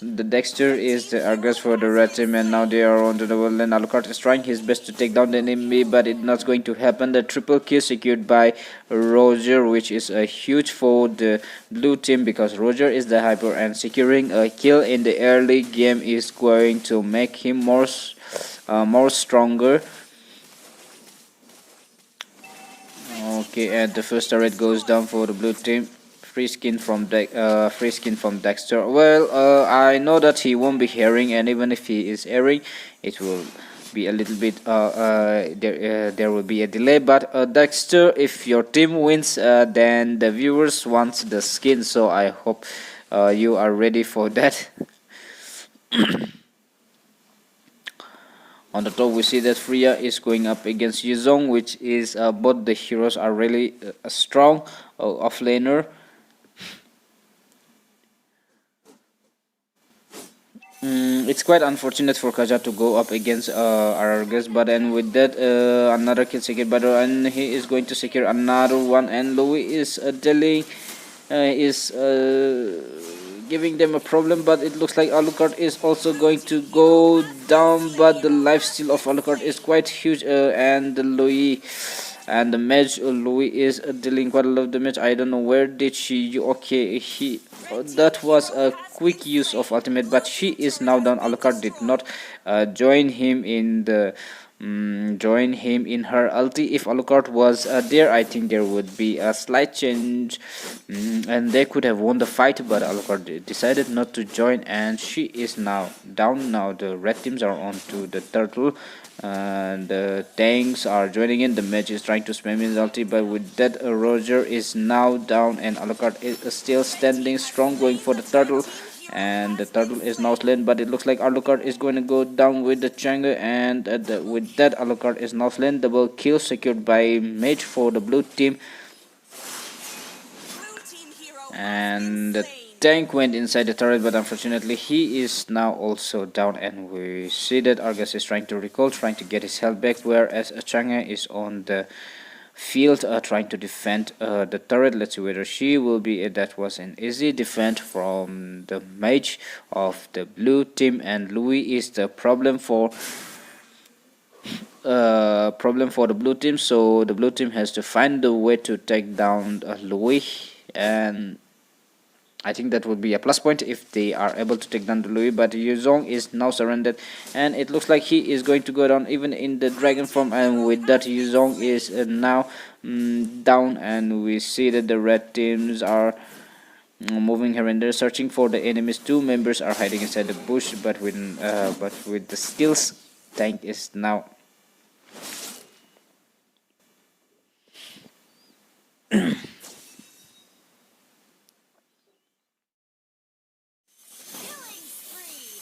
the Dexter is the Argus for the red team, and now they are on to the world. And Alucard is trying his best to take down the enemy, but it's not going to happen. The triple kill secured by Roger, which is a huge for the blue team because Roger is the hyper, and securing a kill in the early game is going to make him more stronger. Okay, and the first turret goes down for the blue team. Free skin from Dexter. Well, I know that he won't be hearing, and even if he is hearing, it will be a little bit there will be a delay. But Dexter, if your team wins, then the viewers want the skin. So I hope you are ready for that. On the top we see that Freya is going up against Yuzong, which is both the heroes are really strong offlaner. It's quite unfortunate for Kaja to go up against Argus, but then with that another kill secured by and he is going to secure another one, and Louis is dealing is giving them a problem, but it looks like Alucard is also going to go down, but the lifesteal of Alucard is quite huge, and Louis and the mage Louis is dealing quite a lot of damage. I don't know where did she okay he that was a quick use of ultimate, but she is now down. Alucard did not join him in the join him in her ulti. If Alucard was there, I think there would be a slight change, and they could have won the fight, but Alucard decided not to join, and she is now down. Now the red teams are on to the turtle, and the tanks are joining in. The mage is trying to spam his ulti, but with that Roger is now down, and Alucard is still standing strong going for the turtle, and the turtle is now slain, but it looks like Alucard is going to go down with the Chang'e, and with that Alucard is now slain. Double kill secured by mage for the blue team, and the tank went inside the turret, but unfortunately he is now also down, and we see that Argus is trying to recall, trying to get his health back, whereas Chang'e is on the field trying to defend the turret. Let's see whether she will be that was an easy defense from the mage of the blue team, and Louis is the problem for the blue team, so the blue team has to find a way to take down Louis, and I think that would be a plus point if they are able to take down the Louis, but Yuzong is now surrendered, and it looks like he is going to go down even in the dragon form, and with that Yuzong is now down, and we see that the red teams are moving here and there, searching for the enemies. Two members are hiding inside the bush, but with the skills, tank is now Killing spree.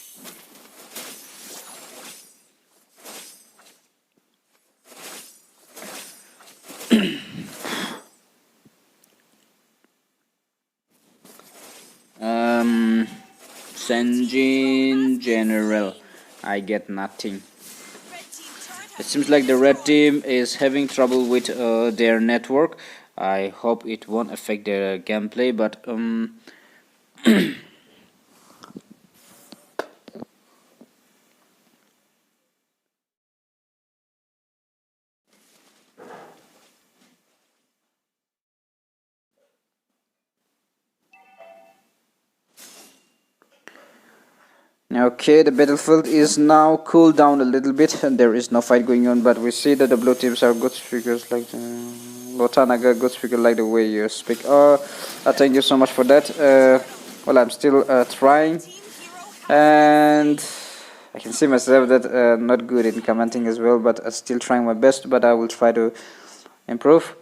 Sanjin General. I get nothing. Red team turret It has seems been like the red destroyed. team is having trouble with their network. I hope it won't affect their gameplay, but okay, the battlefield is now cooled down a little bit and there is no fight going on, but we see that the blue teams are good speakers like Lotanaga, good speaker like the way you speak. Thank you so much for that. Well, I'm still Red trying, team hero has been and slain. I can see myself that not good in commenting as well, but still trying my best, but I will try to improve.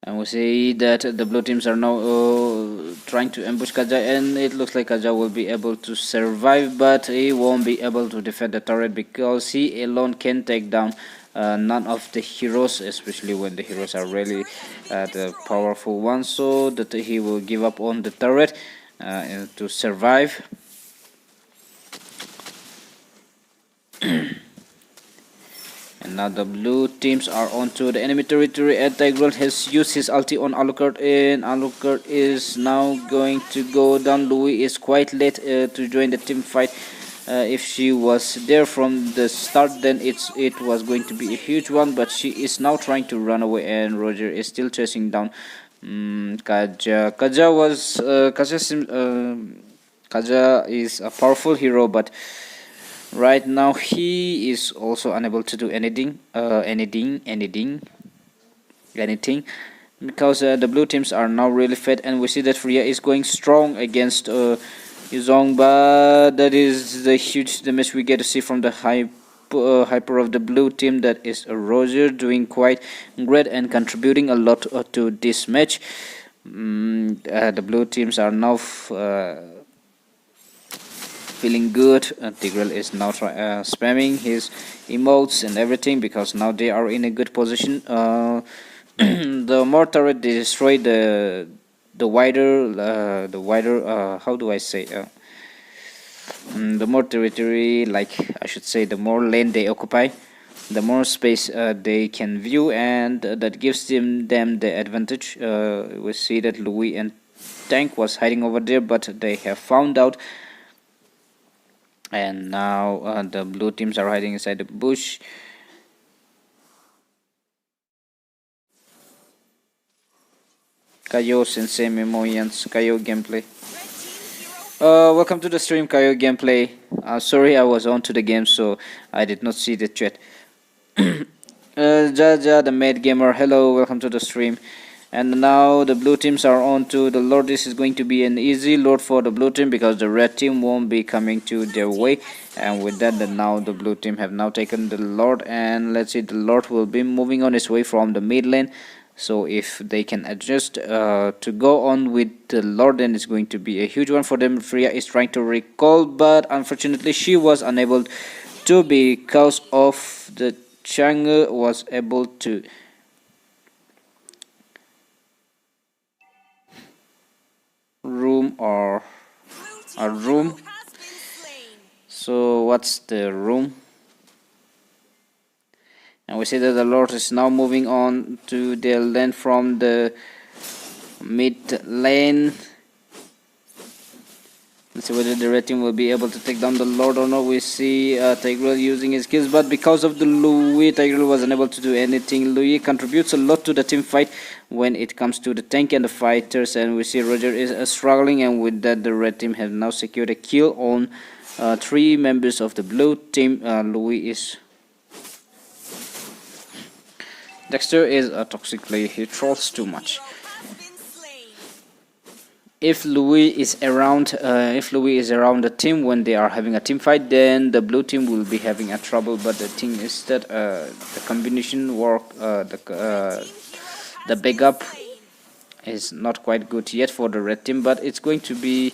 And we see that the blue teams are now trying to ambush Kaja, and it looks like Kaja will be able to survive, but he won't be able to defend the turret because he alone can take down none of the heroes, especially when the Red heroes are team really turret has been the destroyed. powerful ones, so that he will give up on the turret to survive. And now the blue teams are onto the enemy territory, and Tigreal has used his ulti on Alucard, and Alucard Red is team now hero going has to been go down. slain. Louis is quite late to join the team fight. If she was there from the Red start, team then hero it has was going been to be a slain. huge Hero one, but has she been is now trying to slain. run away, and Roger is still chasing down Kaja. Kaja is a powerful hero, but right now he is also unable to do anything because the blue teams are now really fed, and we see that Freya is going strong against Yuzong, but that is the huge damage we get to see from the hyper of the blue team. That is Roger doing quite great and contributing a lot to this match. The blue teams are now feeling good. Tigreal is now spamming his emotes and everything because now they are in a good position. The more turret they destroy, the wider how do I say the more territory, like I should say, the more lane they occupy, the more space they can view, and that gives them the advantage. We see that Louis and Tank was hiding over there, but they have found out, and now the blue teams are hiding inside the bush. Kayo Sensei Memoyans, Kayo gameplay. Red team hero has been Welcome to the stream, Kayo gameplay. Sorry, I was on to the game, so I did not see the chat. Jaja, the mad gamer, hello, welcome to the stream. And now the blue teams are on to the Lord. This is going to be an easy Lord for the blue team because the red team won't be coming to Blue their team way. has And slain with the that, Lord. now the blue team have now taken the Lord, and let's see, the Lord will be moving on his way from the mid lane. So if they can adjust to go on with the Lord, then it's going to be a huge one for them. Freya is trying to recall, but unfortunately she was unable to because of the Chang'e was able to room or Blue a team hero room. has been slain. So what's the room? And we see that the Lord is now moving on to the lane from the mid lane. Let's see whether the red team will be able to take down the Lord or not. We see Tigreal using his skills, but because of the Louis, Tigreal was unable to do anything. Louis contributes a lot to the team fight when it comes to the tank and the fighters, and we see Roger is struggling, and with that the red team have now secured a kill on 3 members of the blue team. Louis is... Dexter is a toxic player, he trolls too much. If Louis is around the team when they are having a team fight, then the blue team will be having a trouble. But the thing is that the combination work, the backup is not quite good yet for the red team, but it's going to be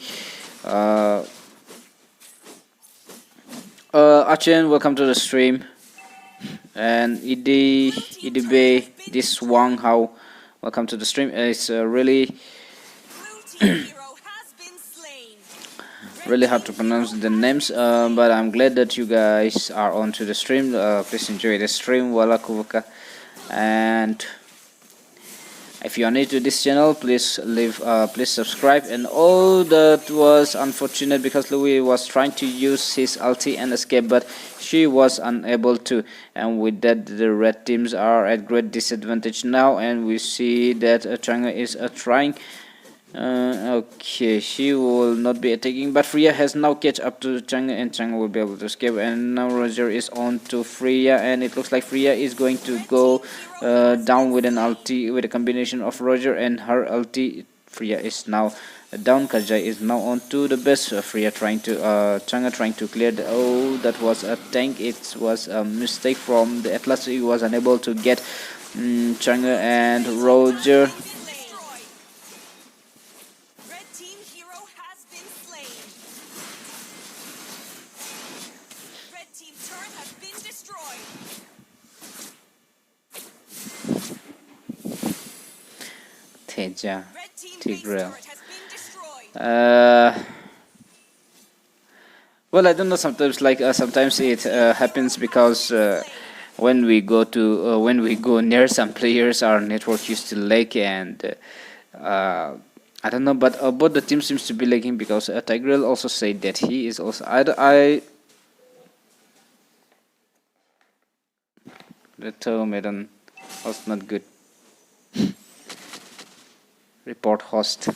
Achen, welcome to the stream, and Idebe, this Wang Hao, welcome to the stream. It's really really hard to pronounce the names, but I'm glad that you guys are onto the stream. Please enjoy the stream, wala kuvuka. And if you are new to this channel, please please subscribe. And all that was unfortunate because Louis was trying to use his ulti and escape, but she was unable to, and with that the red teams are at great disadvantage now. And we see that Chang'e is trying. Okay, she will not be attacking, but Freya has now catch up to Chang'e, and Chang'e will be able to escape. And now Roger is on to Freya, and it looks like Freya is going to go down with an ulti, with a combination of Roger and her ulti. Freya is now down. Kajai is now on to the best. Freya trying to Chang'e trying to clear the... Oh, that was a tank. It was a mistake from the Atlas. He was unable to get Chang'e and Roger. Teja, Tigreal. Well, I don't know. Sometimes, sometimes it happens because when we go near some players, our network used to lag, and I don't know. But both the teams seems to be lagging because Tigreal also said that he is also... The Maiden was not good. Report host.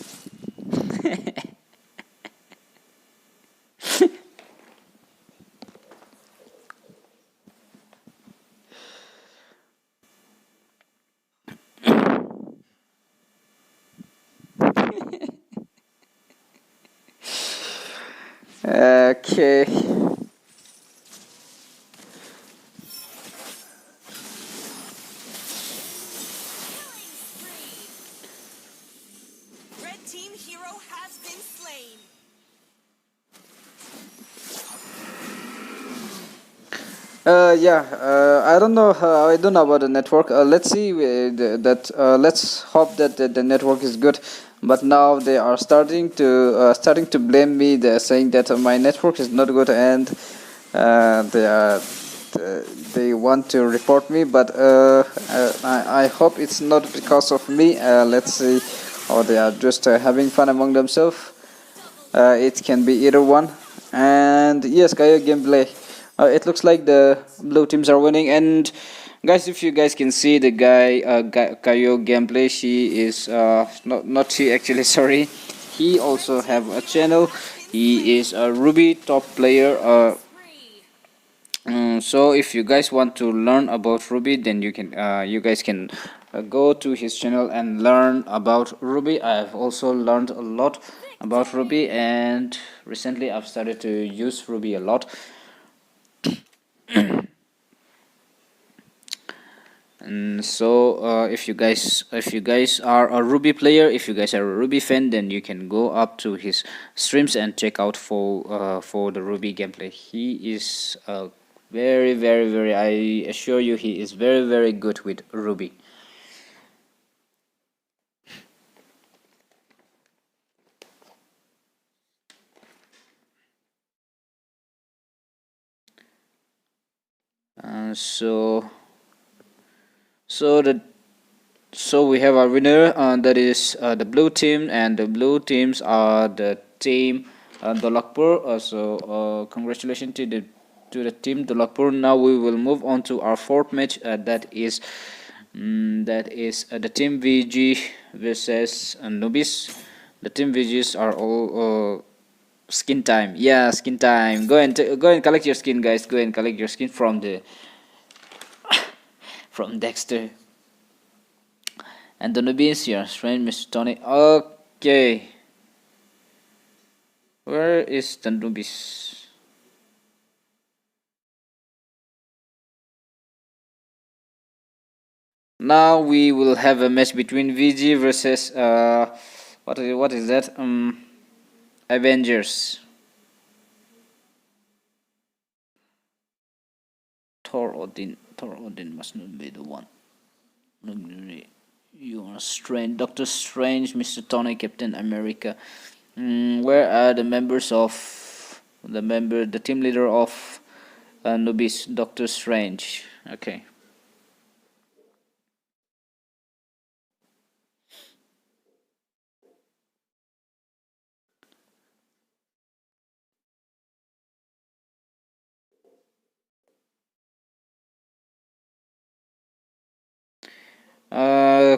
Okay. I don't know. I don't know about the network. Let's see let's hope that the network is good. But now they are starting to blame me. They're saying that my network is not good, and they want to report me. But I hope it's not because of me. Let's see, or they are just having fun among themselves. It can be either one. And yes, Kayo gameplay. It looks like the blue teams are winning. And guys, if you guys can see the guy Kayo gameplay, she is not she actually, sorry, he also have a channel. He is a Ruby top player. So if you guys want to learn about Ruby, then you guys can go to his channel and learn about Ruby. I have also learned a lot about Ruby, and recently I've started to use Ruby a lot. And so if you guys are a Ruby player, if you guys are a Ruby fan, then you can go up to his streams and check out for the Ruby gameplay. He is very, I assure you, he is very good with Ruby. So we have our winner, that is the blue team, and the blue teams are the team Dolakpur. Congratulations to the team Dolakpur. Now we will move on to our fourth match. That is the team VG versus Nubis. The team VGs are all skin time. Yeah, skin time. Go and collect your skin, guys. Go and collect your skin from the from Dexter. And the Nubians here, friend Mr. Tony. Okay. Where is the Nubis? Now we will have a match between VG versus what is that? Avengers. Thor Odin must not be the one. You are strange, Doctor Strange, Mr. Tony, Captain America. Where are the members of the team leader of Nubis, Doctor Strange? Okay.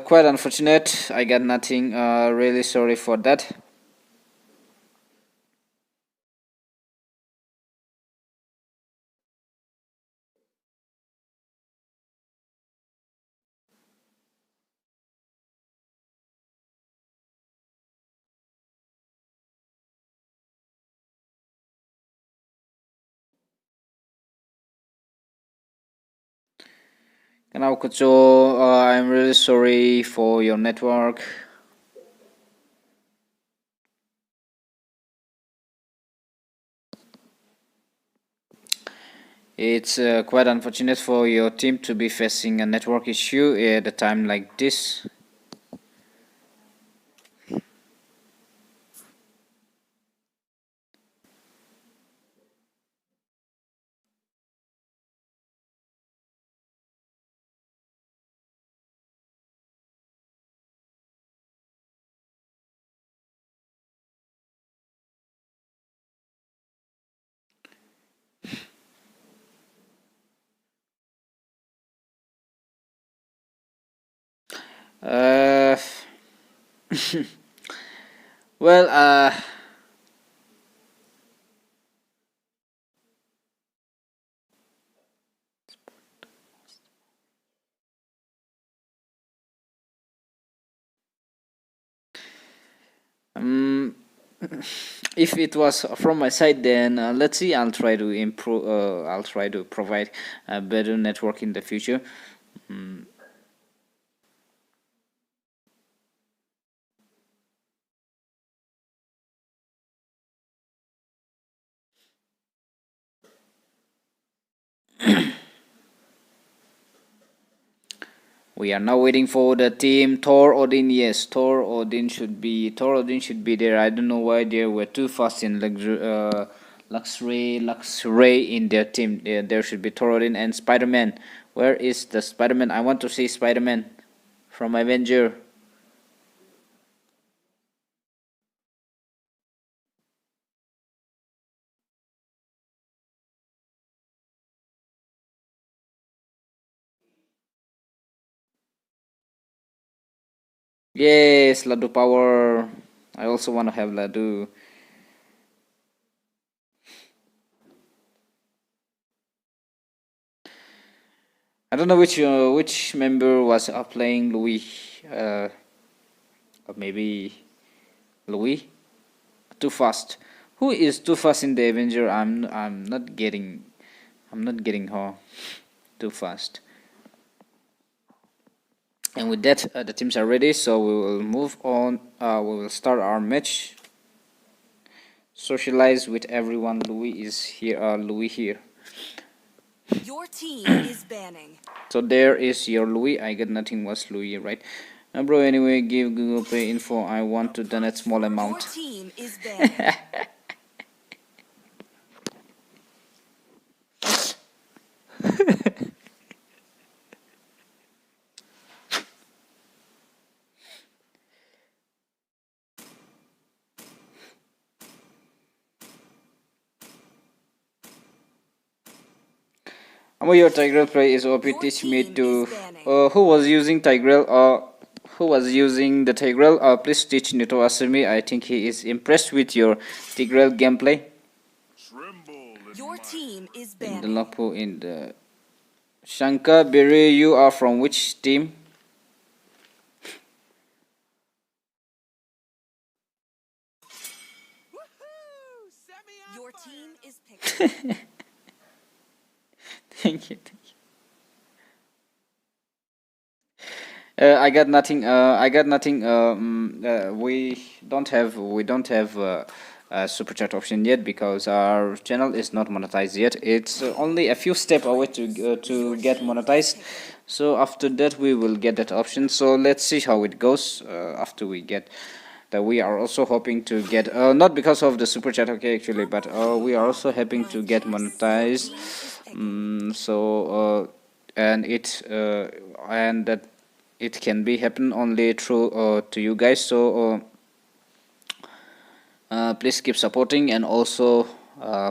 Quite unfortunate. I got nothing. Really sorry for that. Kanao Kucho, I'm really sorry for your network. It's quite unfortunate for your team to be facing a network issue at a time like this. Uh, well, if it was from my side, then let's see. I'll try to improve. I'll try to provide a better network in the future. We are now waiting for the team Thor Odin. Yes, Thor Odin should be there. I don't know why they were too fast in Luxray in their team. There should be Thor Odin and Spider Man. Where is the Spider Man? I want to see Spider Man from Avenger. Yes, Ladu power. I also want to have Ladu. I don't know which member was playing Louis. Or maybe Louis. Too fast. Who is too fast in the Avenger? I'm not getting. I'm not getting her. Too fast. And with that, the teams are ready, so we will move on. We will start our match. Socialize with everyone. Louis is here. Louis here. Your team is banning. So there is your Louis. I got nothing was Louis, right? Bro, anyway, give Google Pay info. I want to donate small Your amount. team is banning. Your Tigrel play is OP. Your Teach me team to. is banning. Who was using Tigrel? Who was using the Tigrel? Please teach Nito Asumi. I think he is impressed with your Tigrel gameplay. Tremble in Your my team is In the banning. Lapu, in the Shankar Biri, you are from which team? Your team is picking. Thank you. I got nothing. I got nothing. We don't have a super chat option yet because our channel is not monetized yet. It's only a few steps away to get monetized. So after that we will get that option. So let's see how it goes after we get that. We are also hoping to get not because of the super chat, okay, actually, but we are also hoping to get monetized. And that it can be happen only through to you guys. So please keep supporting, and also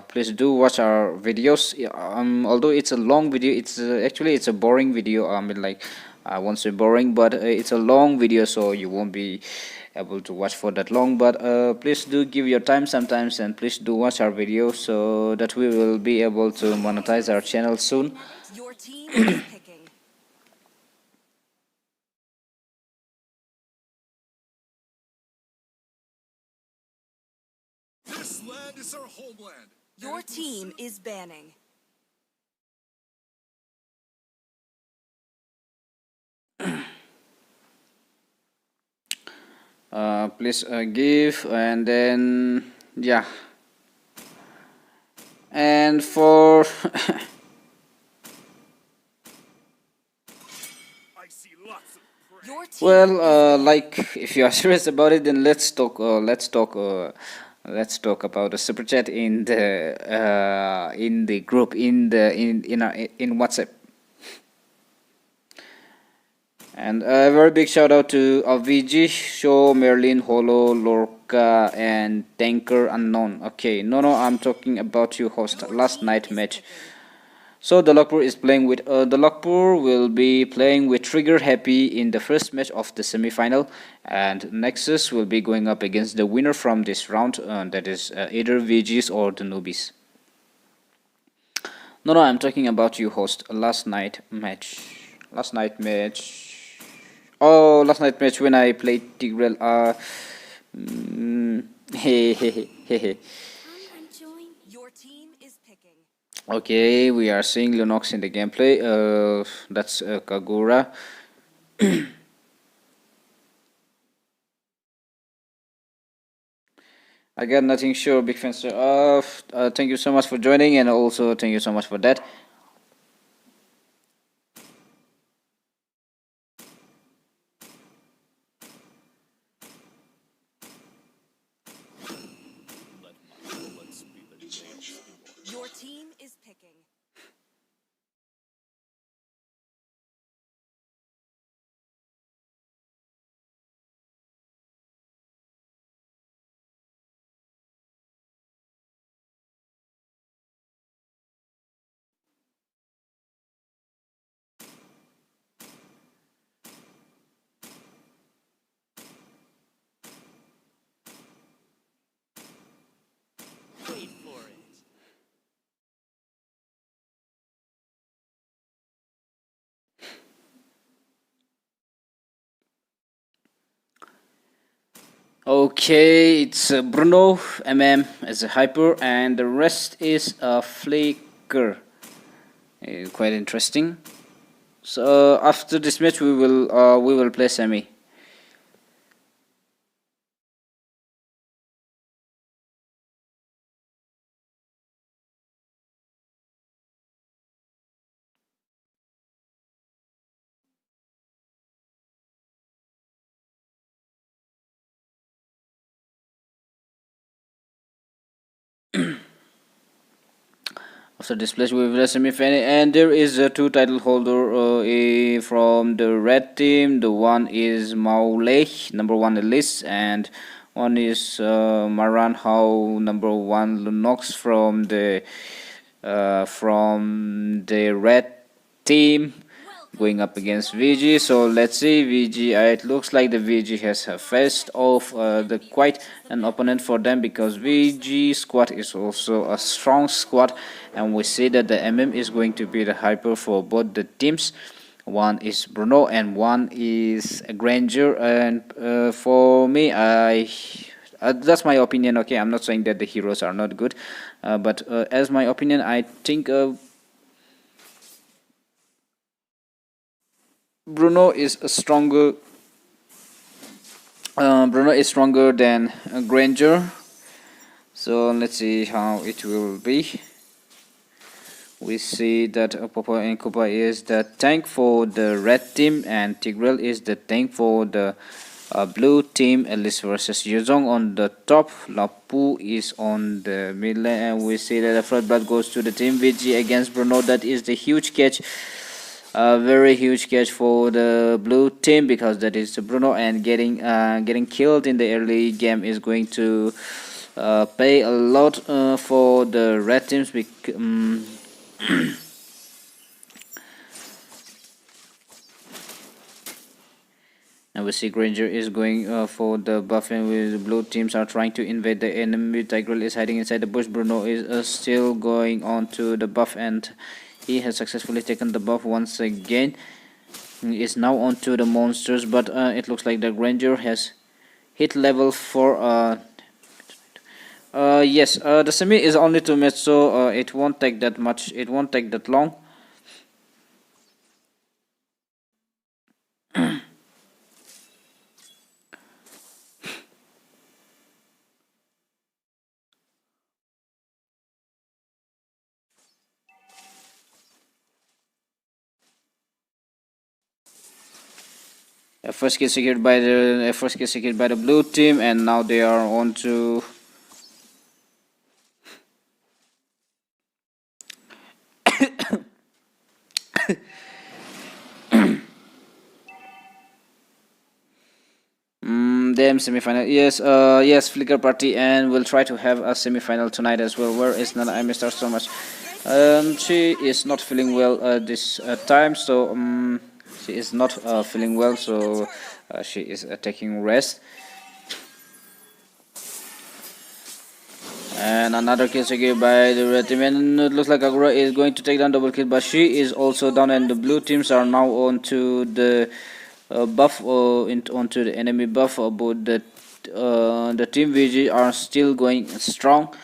please do watch our videos. Yeah, although it's a long video, it's actually it's a boring video. I mean, like, I won't say boring, but it's a long video, so you won't be able to watch for that long. But please do give your time sometimes, and please do watch our videos so that we will be able to monetize our channel soon. Your team is picking. This land is our homeland. Your team is banning. Please give, and then yeah, and for I see lots of prey. Your team well, is banning. like, if you are serious about it, then let's talk about the super chat in the group, in WhatsApp. And a very big shout out to VG, Show, Merlin, Holo, Lorca, and Tanker Unknown. Okay, no, I'm talking about you, host. Your Last team night is match. picking. So Dalakpur is playing with Dalakpur will be playing with Trigger Happy in the first match of the semi-final, and Nexus will be going up against the winner from this round. That is either VGs or the newbies. No, I'm talking about you, host. Last night match. Last night match. Oh, last night match when I played Tigreal. Hey, hey, hey, hey, hey. I'm enjoying. Your team is picking. Okay, we are seeing Lunox in the gameplay. That's Kagura. I got nothing sure, big fan sir. Thank you so much for joining, and also thank you so much for that. Your team is picking. Wait for it. Okay, it's Bruno as a hyper, and the rest is a flicker. Quite interesting. So after this match, we will play semi. After this place, we will play semi-final, and there is a two title holder from the red team. The one is Maulech, number one Elise, and one is Maran Hao, number one Lunox from the from the red team going up against VG. So let's see VG. It looks like the VG has faced off the quite an opponent for them, because VG squad is also a strong squad, and we see that the MM is going to be the hyper for both the teams. One is Bruno and one is Granger, and for me, that's my opinion. Okay, I'm not saying that the heroes are not good, but as my opinion, I think Bruno is a stronger. Bruno is stronger than Granger. So let's see how it will be. We see that Popo and Kupa is the tank for the red team, and Tigreal is the tank for the blue team. Alice versus Yuzong on the top. Lapu is on the mid lane, and we see that the first blood goes to the team VG against Bruno. That is the huge catch. A very huge catch for the blue team, because that is Bruno, and getting killed in the early game is going to pay a lot for the red teams. And we see Granger is going for the buff, and the blue teams are trying to invade the enemy. Tigreal is hiding inside the bush. Bruno is still going on to the buff, and he has successfully taken the buff once again. He is now onto the monsters, but it looks like the Granger has hit level 4. Yes, the semi is only 2 minutes, so it won't take that much. It won't take that long. First kill secured by the blue team, and now they are on to them semi-final. Yes, Flicker party, and we'll try to have a semi-final tonight as well. Where is Nana? I missed her so much. She is not feeling well this time, so she is not feeling well, so she is taking rest. And another kill secured by the red team, and it looks like Agura is going to take down double kill, but she is also down, and the blue teams are now on to the buff onto the enemy buff, but the team VG are still going strong.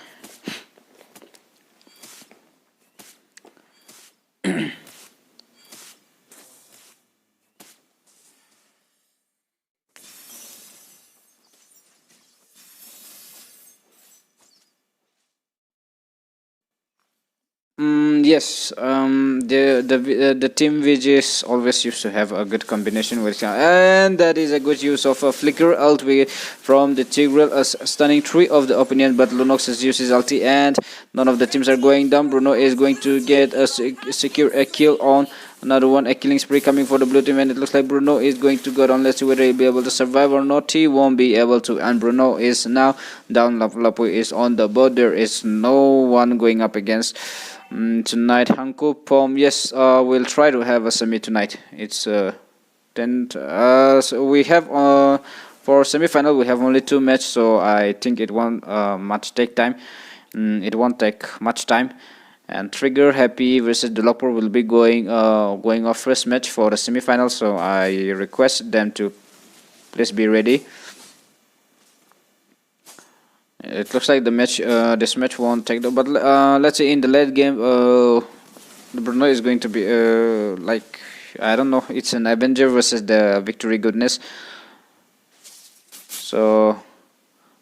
Yes, the team VGs always used to have a good combination with, and that is a good use of a flicker ult from the Tigreal, stunning 3 of the opponent, but Lunox has used his ulti, and none of the teams are going down. Bruno is going to get a secure a kill on another one, a killing spree coming for the blue team, and it looks like Bruno is going to go down. Let's see whether he'll be able to survive or not. He won't be able to, and Bruno is now down. Lapu is on the board. There is no one going up against tonight. Hanko Pom, yes, we'll try to have a semi tonight. It's 10. So we have for semi-final we have only 2 matches, so I think it won't much take time. It won't take much time. And Trigger Happy versus Developer will be going off first match for the semi-final, so I request them to please be ready. It looks like the match, this match won't take, but let's say in the late game, the Bruno is going to be like, I don't know, it's an Avenger versus the Victory Goodness. So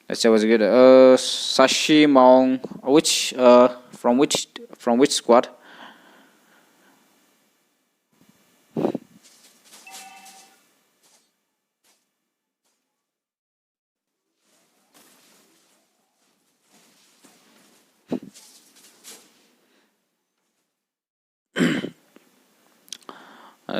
let's say what's good. Sashi Maung, from which squad?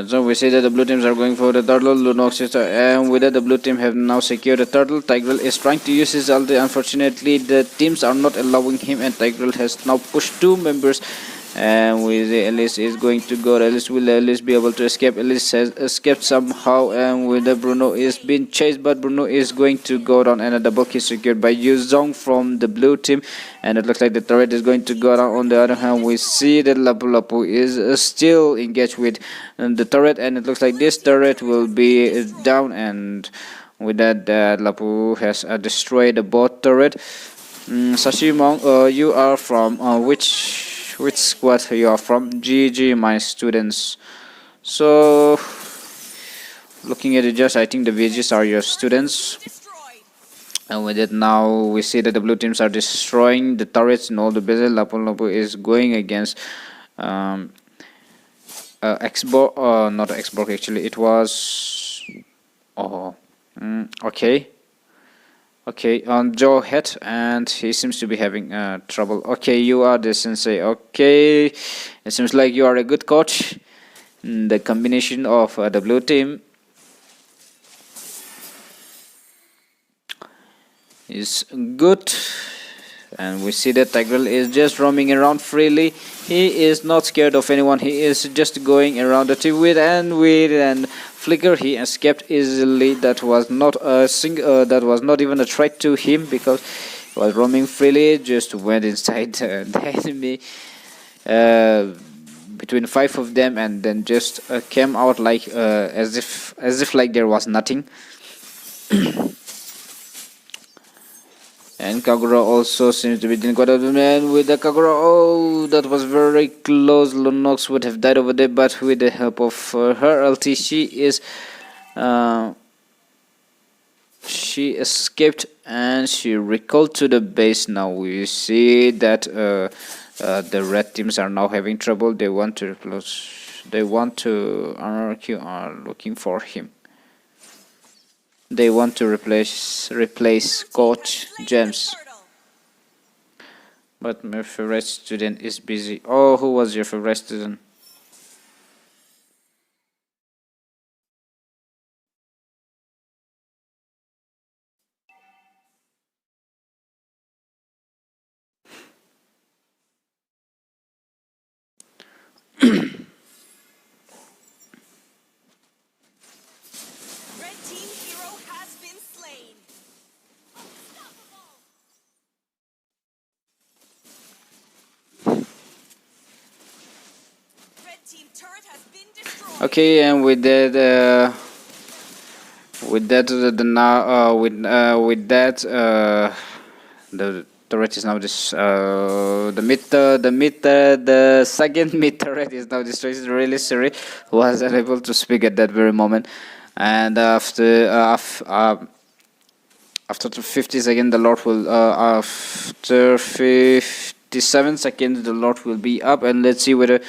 So we see that the blue teams are going for the turtle. Lunox is, and with that the blue team have now secured the turtle. Tigreal is trying to use his ulti. Unfortunately, the teams are not allowing him, and Tigreal has now pushed 2 members and we see Elise is going to go. Elise will be able to escape. Elise has escaped somehow, and with the Bruno is being chased, but Bruno is going to go down, and a double kill secured by Yu Zhong from the blue team, and it looks like the turret is going to go down. On the other hand, we see that Lapu Lapu is still engaged with the turret, and it looks like this turret will be down, and with that, Lapu has destroyed the bot turret. Sashimong, you are from which squad you are from? GG, my students. So, looking at it, just I think the VGs are your students. Destroyed. And with it, now we see that the blue teams are destroying the turrets and all the bases. Lapu Lapu is going against Xbox, not Xbox actually. It was okay. Okay, on Joe head, and he seems to be having trouble. Okay, you are the sensei. Okay, it seems like you are a good coach. The combination of the blue team is good, and we see that Tigreal is just roaming around freely. He is not scared of anyone. He is just going around the team with and Flicker. He escaped easily. That was not that was not even a threat to him, because he was roaming freely. Just went inside the enemy between 5 of them, and then just came out like as if like there was nothing. And Kagura also seems to be doing quite a bit, man. With the Kagura, oh, that was very close. Lunox would have died over there, but with the help of her ulti, she escaped and she recalled to the base. Now we see that the red teams are now having trouble. They want to replace. They want to RRQ are looking for him. They want to replace Coach James. But my favorite student is busy. Oh, who was your favorite student? Red team hero has been slain. Red team turret has been destroyed. Okay, and with that, the turret is now this the second mid turret is now destroyed. Really sorry, was unable to speak at that very moment, and after 50 seconds the Lord will after 57 seconds the Lord will be up, and let's see whether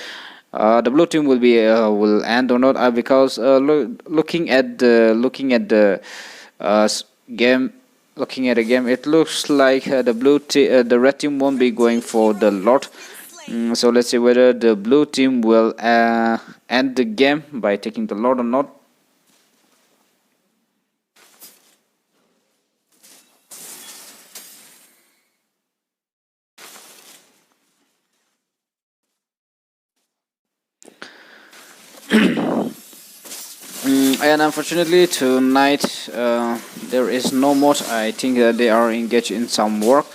the blue team will be will end or not, because looking at the game, it looks like the red team won't be going for the Lord. So let's see whether the blue team will end the game by taking the Lord or not. And unfortunately tonight there is no mod. I think they are engaged in some work.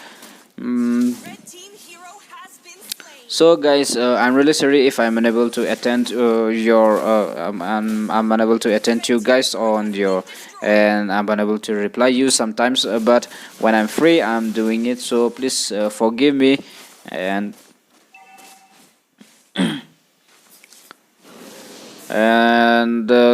Red team hero has been slain. So guys, I'm really sorry if I'm unable to attend I'm unable to attend you guys on your, and I'm unable to reply you sometimes, but when I'm free I'm doing it, so please forgive me. And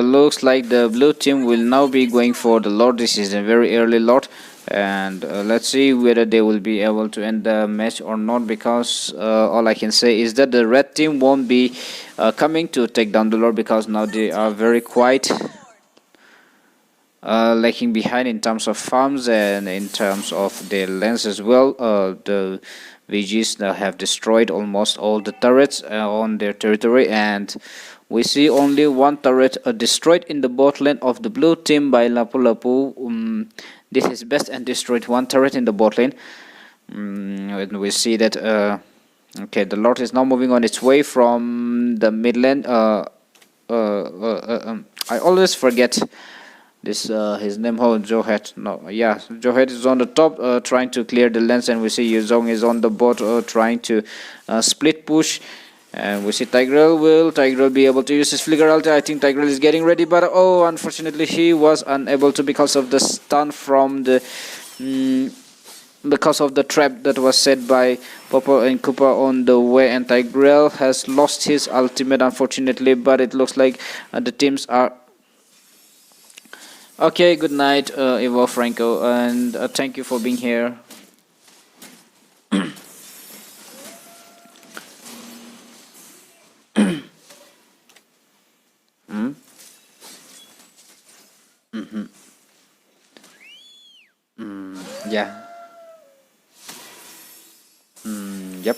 looks like the blue team will now be going for the Lord. This is a very early Lord, and let's see whether they will be able to end the match or not, because all I can say is that the red team won't be coming to take down the Lord, because now they are very quiet, lagging behind in terms of farms and in terms of their lands as well. The VGs have destroyed almost all the turrets on their territory, and we see only one turret destroyed in the bot lane of the blue team by Lapu Lapu. Did his best and destroyed one turret in the bot lane. And we see that Okay, the Lord is now moving on its way from the midland. I always forget this his name. Oh, Johet. No, yeah, Johet is on the top, trying to clear the lanes, and we see Yuzong is on the bot, trying to split push. And we see Tigreal. Will Tigreal be able to use his flicker ulti? I think Tigreal is getting ready, but oh, unfortunately he was unable to because of the stun from the. Because of the trap that was set by Popo and Koopa on the way, and Tigreal has lost his ultimate unfortunately, but it looks like the teams are okay. Good night, Evo Franco, and thank you for being here. Mm? Mm-hmm. Yeah. Yep.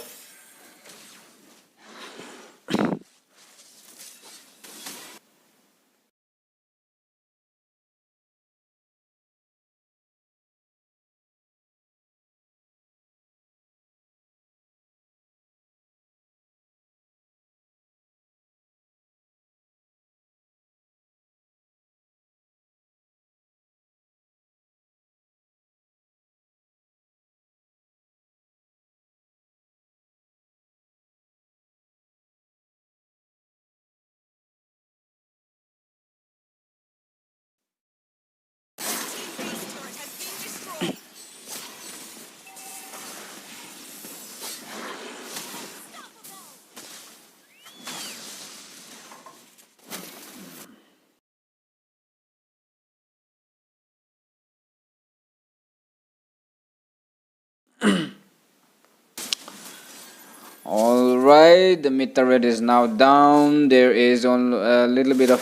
Team base turret has been destroyed. All right, the mid turret is now down. There is only a little bit of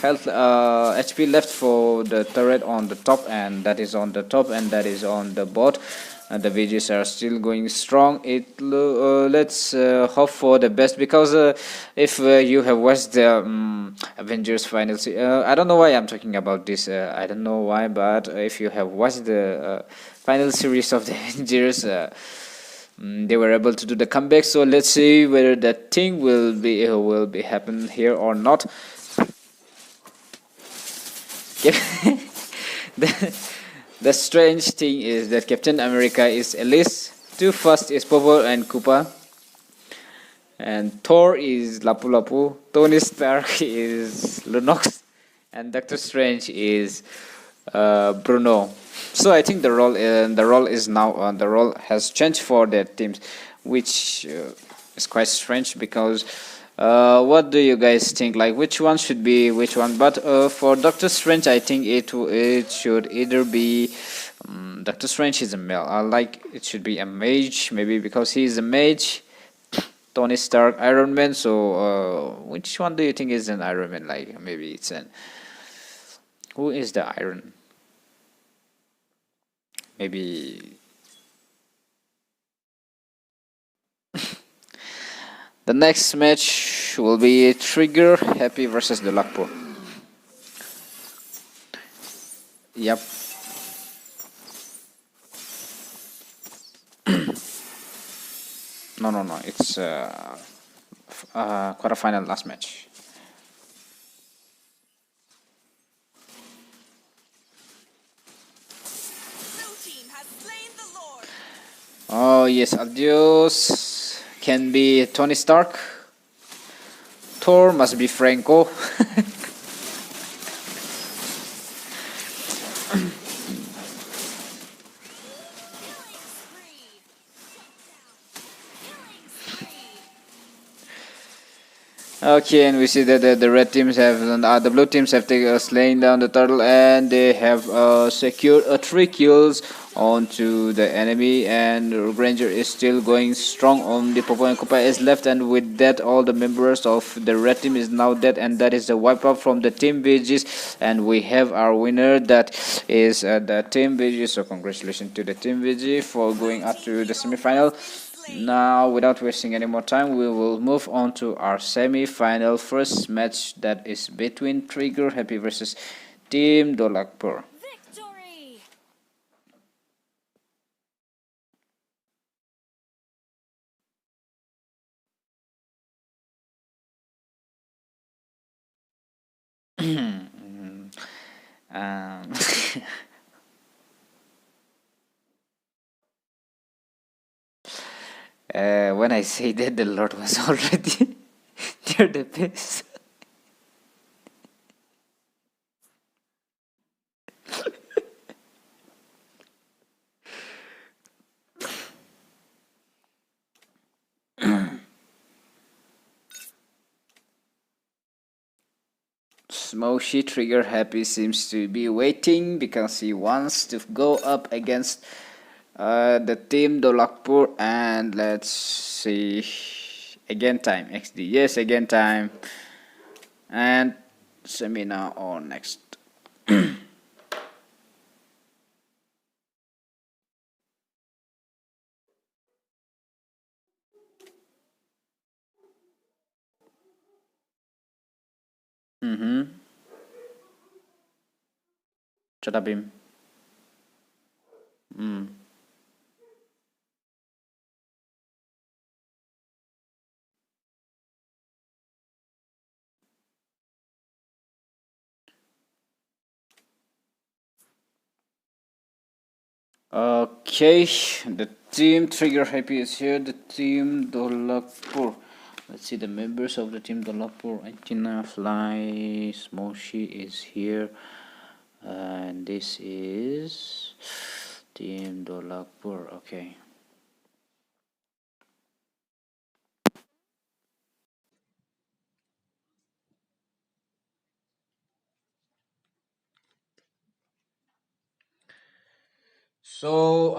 HP left for the turret on the top, and that is on the top, and that is on the bot. The VGs are still going strong. Let's hope for the best, because if you have watched the Avengers final, I don't know why I'm talking about this. I don't know why, but if you have watched the final series of the Avengers. They were able to do the comeback, so let's see whether that thing will be happen here or not. the, the strange thing is that Captain America is Elise, Too Fast is Popo and Koopa, and Thor is Lapu Lapu, Tony Stark is Lunox, and Doctor Strange is Bruno. So I think the role is now the role has changed for their teams, which is quite strange, because what do you guys think? Like, which one should be which one? But for Doctor Strange, I think it should either be Doctor Strange is a male. I like it should be a mage, maybe because he is a mage. Tony Stark, Iron Man. So which one do you think is an Iron Man? Like, maybe it's an who is the Iron? Maybe the next match will be Trigger Happy versus the Lakpur. Yep. No, no, no. It's quarterfinal last match. Blue team has slain the Lord. Oh yes, Adios can be Tony Stark. Thor must be Franco. Killing spree. Showdown. Killing spree. Okay, and we see that the red teams have the blue teams have slain down the turtle, and they have secured 3 kills onto the enemy, and Ranger is still going strong on the Popo and Koopa is left, and with that all the members of the red team is now dead, and that is the wipe up from the team VGs, and we have our winner, that is the team VG. So congratulations to the team VG for going up to the semi-final. Now, without wasting any more time, we will move on to our semi-final first match, that is between Trigger Happy versus Team Dolakpur. um, when I say that, the Lord was already near the base. Smoshy Trigger Happy seems to be waiting because he wants to go up against the team Dolakpur. And let's see, again time XD, yes, again time, and Semina on next. Mm-hmm. Chatabim. Mm. Okay, the team Trigger Happy is here. The team Dolakpur. Let's see the members of the team Dolakpur. Antina Fly Smoshi is here, and this is team Dolakpur. Okay. So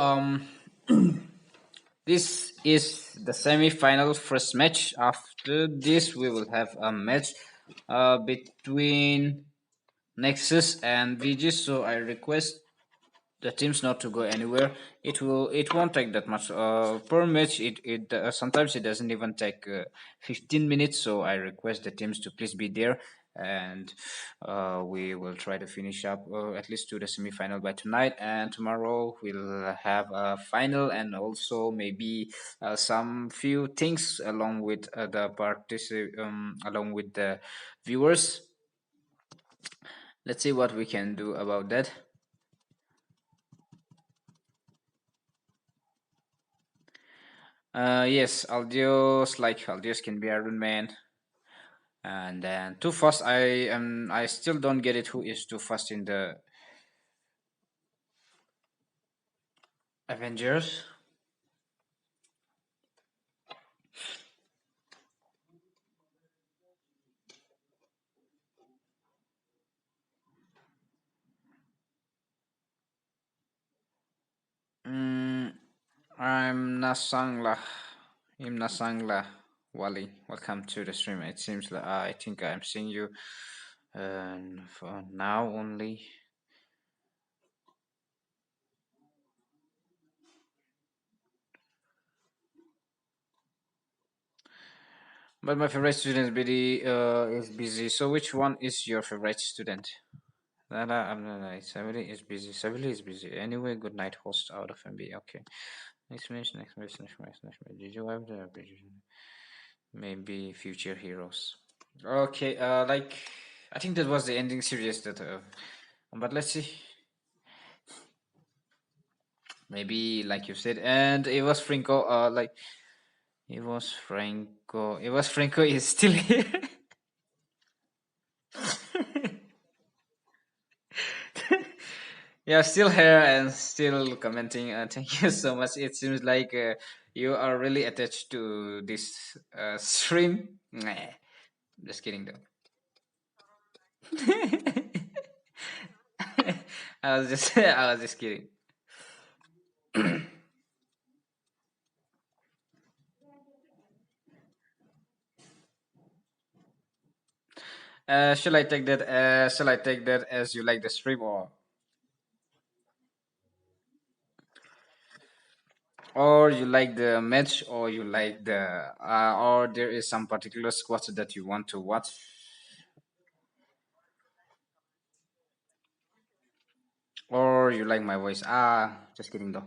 this is the semi-final first match. After this, we will have a match between Nexus and VG. So I request the teams not to go anywhere. It won't take that much per match. It sometimes it doesn't even take 15 minutes. So I request the teams to please be there, and we will try to finish up at least to the semi-final by tonight, and tomorrow we'll have a final, and also maybe some few things along with along with the viewers. Let's see what we can do about that. Yes, Aldios can be Iron Man, and then too fast. I still don't get it. Who is too fast in the Avengers? Mm, I'm Nasangla. I'm Nasangla. Wally, welcome to the stream. It seems like I think I'm seeing you, for now only. But my favorite student is busy. So which one is your favorite student? I'm not right. Savili is busy. Savili is busy. Anyway, good night, host out of MB. Okay. Next match, next match, next match, next match. Did you have the maybe future heroes? Okay, like I think that was the ending series that but let's see. Maybe like you said, and it was Franco, it was Franco is still here. Yeah, still here and still commenting. Thank you so much. It seems like you are really attached to this stream. Nah, just kidding though. I was just kidding. Shall I take that? Shall I take that as you like the stream, or you like the match, or you like the or there is some particular squad that you want to watch, or you like my voice? Just kidding though.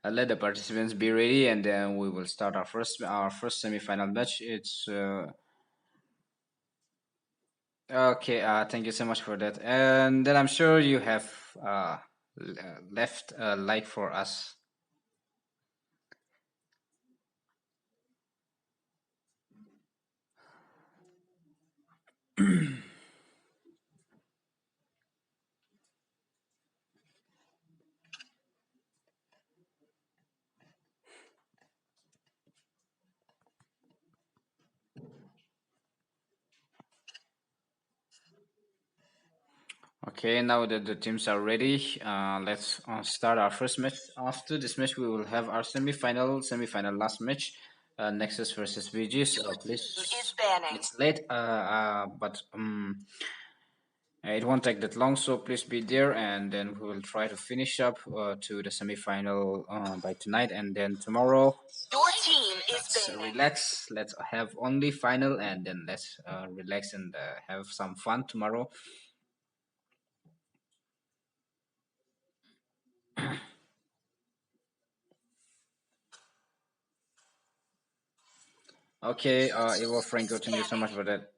Let the participants be ready, and then we will start our first semi-final match. It's Okay, thank you so much for that. And then I'm sure you have left a like for us. Okay, now that the teams are ready, let's start our first match. After this match, we will have our semi-final last match, Nexus versus VGs. Is Please, banning. it's late, but it won't take that long, so please be there, and then we will try to finish up to the semi-final by tonight, and then tomorrow. Your team is Let's banning. relax. Let's have only final, and then let's relax and have some fun tomorrow. Okay, Evo Franco, thank you so much for that.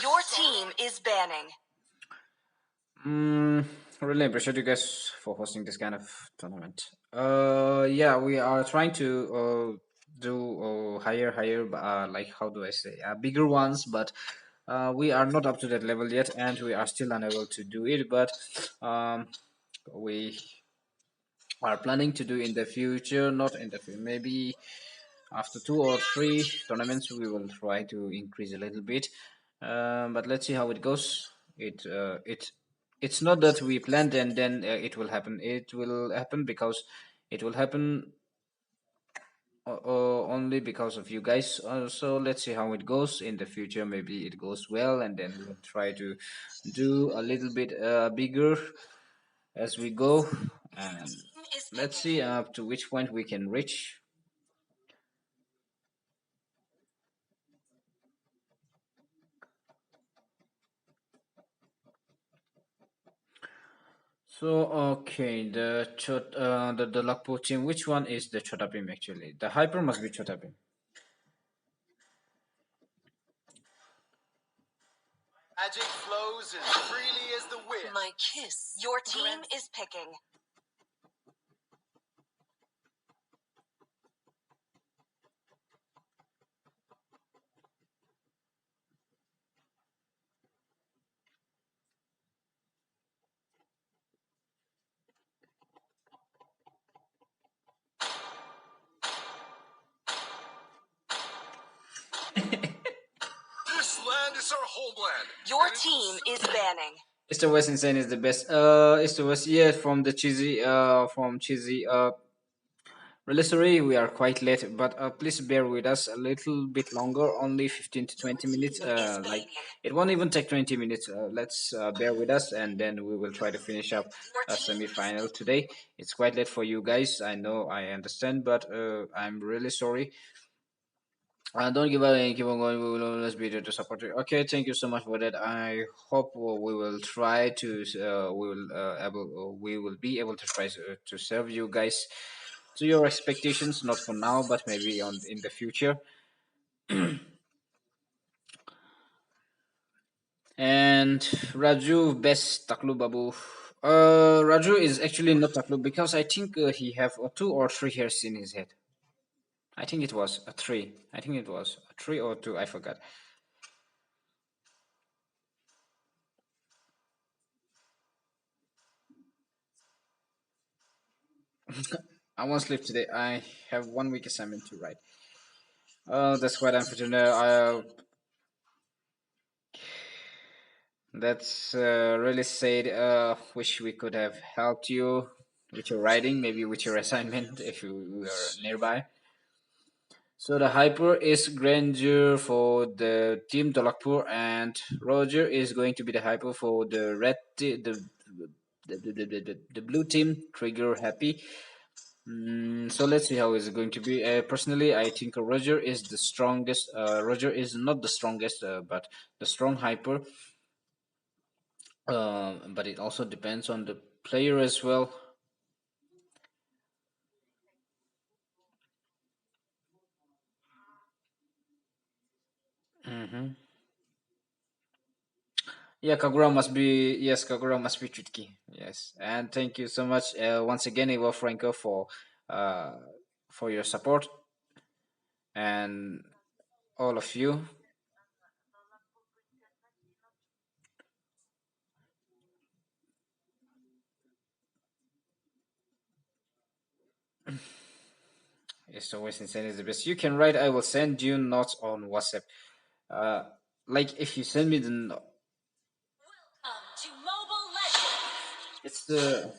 Your team is banning. Mm, really appreciate you guys for hosting this kind of tournament. Yeah, we are trying to do higher, like how do I say, bigger ones, but we are not up to that level yet, and we are still unable to do it. But we are planning to do in the future, not in the future, maybe after 2 or 3 tournaments, we will try to increase a little bit. But let's see how it goes. It's not that we planned and then it will happen. It will happen because it will happen only because of you guys. So let's see how it goes in the future. Maybe it goes well, and then we'll try to do a little bit bigger as we go. And Is let's picking. see up to which point we can reach. So okay, the Lakpo team. Which one is the Chotapim actually? The hyper must be Chotapim. Magic flows as freely as the wind. My kiss. Your team is picking. This land is our homeland. Your team is banning. Mr. West Insane is the best. Mr. West, yeah, from cheesy Relissory, we are quite late, but please bear with us a little bit longer, only 15 to 20 minutes. Is Like banning. it won't even take 20 minutes. Let's bear with us, and then we will try to finish up Your a team is semi-final today. It's quite late for you guys. I know, I understand, but I'm really sorry. Don't give up and keep on going. We will always be there to support you. Okay, thank you so much for that. I hope we will try to we will be able to try to serve you guys to your expectations. Not for now, but maybe on in the future. And Raju best Taklu Babu. Raju is actually not Taklu because I think he have 2 or 3 hairs in his head. I think it was a three. I think it was a 3 or 2. I forgot. I won't sleep today. I have 1 week assignment to write. Oh, that's quite unfortunate. That's really sad. Wish we could have helped you with your writing, maybe with your assignment if you were nearby. So the hyper is Granger for the team Dolakpur, and Roger is going to be the hyper for the red the blue team Trigger Happy. So let's see how it's going to be. Personally, I think Roger is the strongest. Roger is not the strongest, but the strong hyper. But it also depends on the player as well. Hmm. Yeah, Kagura must be, yes, Kagura must be tricky. Yes, and thank you so much once again, Ivo Franco, uh, for your support and all of you. It's always insane is the best. You can write. I will send you notes on WhatsApp. Uh, like if you send me To Mobile Legends! it's the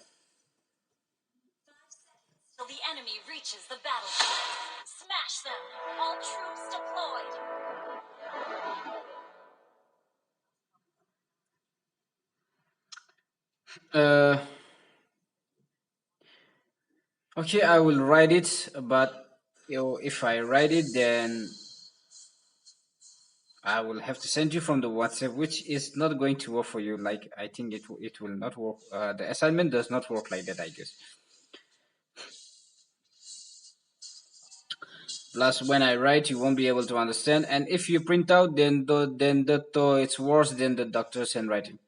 Till the enemy reaches the battlefield. Smash them! All troops deployed! uh. Okay, I will write it, but if I write it, then I will have to send you from the WhatsApp, which is not going to work for you. Like I think it will not work. The assignment does not work like that, I guess. Plus, when I write, you won't be able to understand, and if you print out, then it's worse than the doctor's handwriting.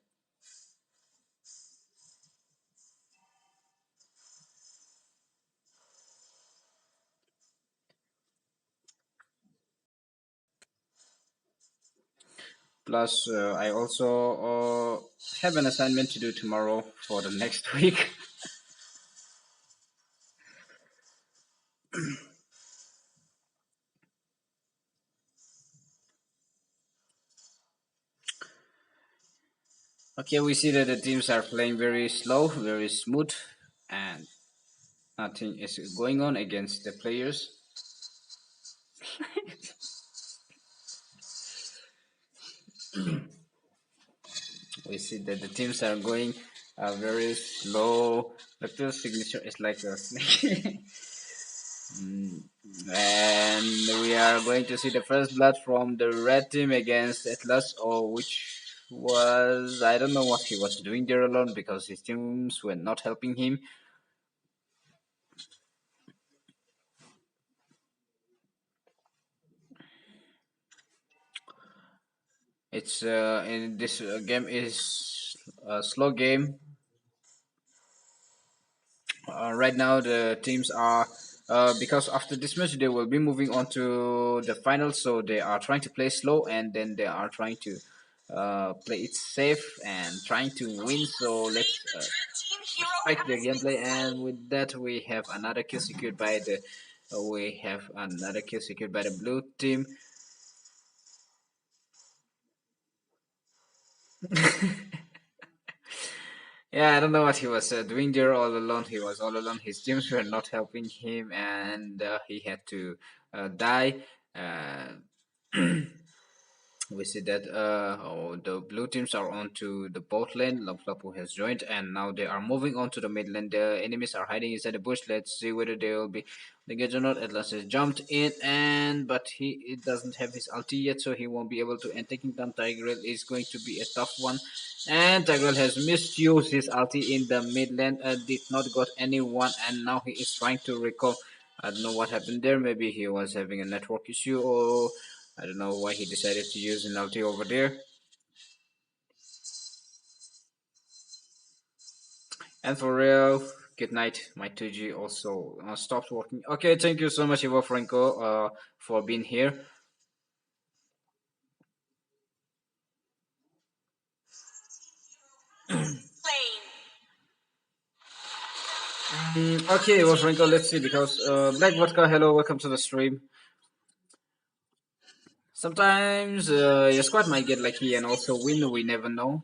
Plus, I also have an assignment to do tomorrow for the next week. Okay, we see that the teams are playing very slow, very smooth, and nothing is going on against the players. We see that the teams are going very slow. Doctor signature is like a snake. And we are going to see the first blood from the red team against Atlas, or which was, I don't know what he was doing there alone because his teams were not helping him. It's in this game is a slow game. Right now, the teams are because after this match they will be moving on to the finals, so they are trying to play slow and then they are trying to play it safe and trying to win. So let's Team hero respect their has been gameplay, and slain. with that we have another kill secured by the blue team. Yeah, I don't know what he was doing there all alone. He was all alone. His teams were not helping him, and he had to die. Uh, we see that the blue teams are on to the bot lane. Lapu has joined, and now they are moving on to the mid lane. The enemies are hiding inside the bush. Let's see whether they will be engaged or not. Atlas has jumped in, and but he doesn't have his ulti yet, so he won't be able to. And taking down Tigreal is going to be a tough one. And Tigreal has misused his ulti in the mid lane. Did not got anyone, and now he is trying to recall. I don't know what happened there. Maybe he was having a network issue, or I don't know why he decided to use an ulti over there. And for real, good night. My 2G also stopped working. Okay, thank you so much, Ivo Franco, for being here. Slain. Okay, Ivo Franco, let's see, because Black Vodka, hello, welcome to the stream. Sometimes your squad might get lucky and also win, we never know.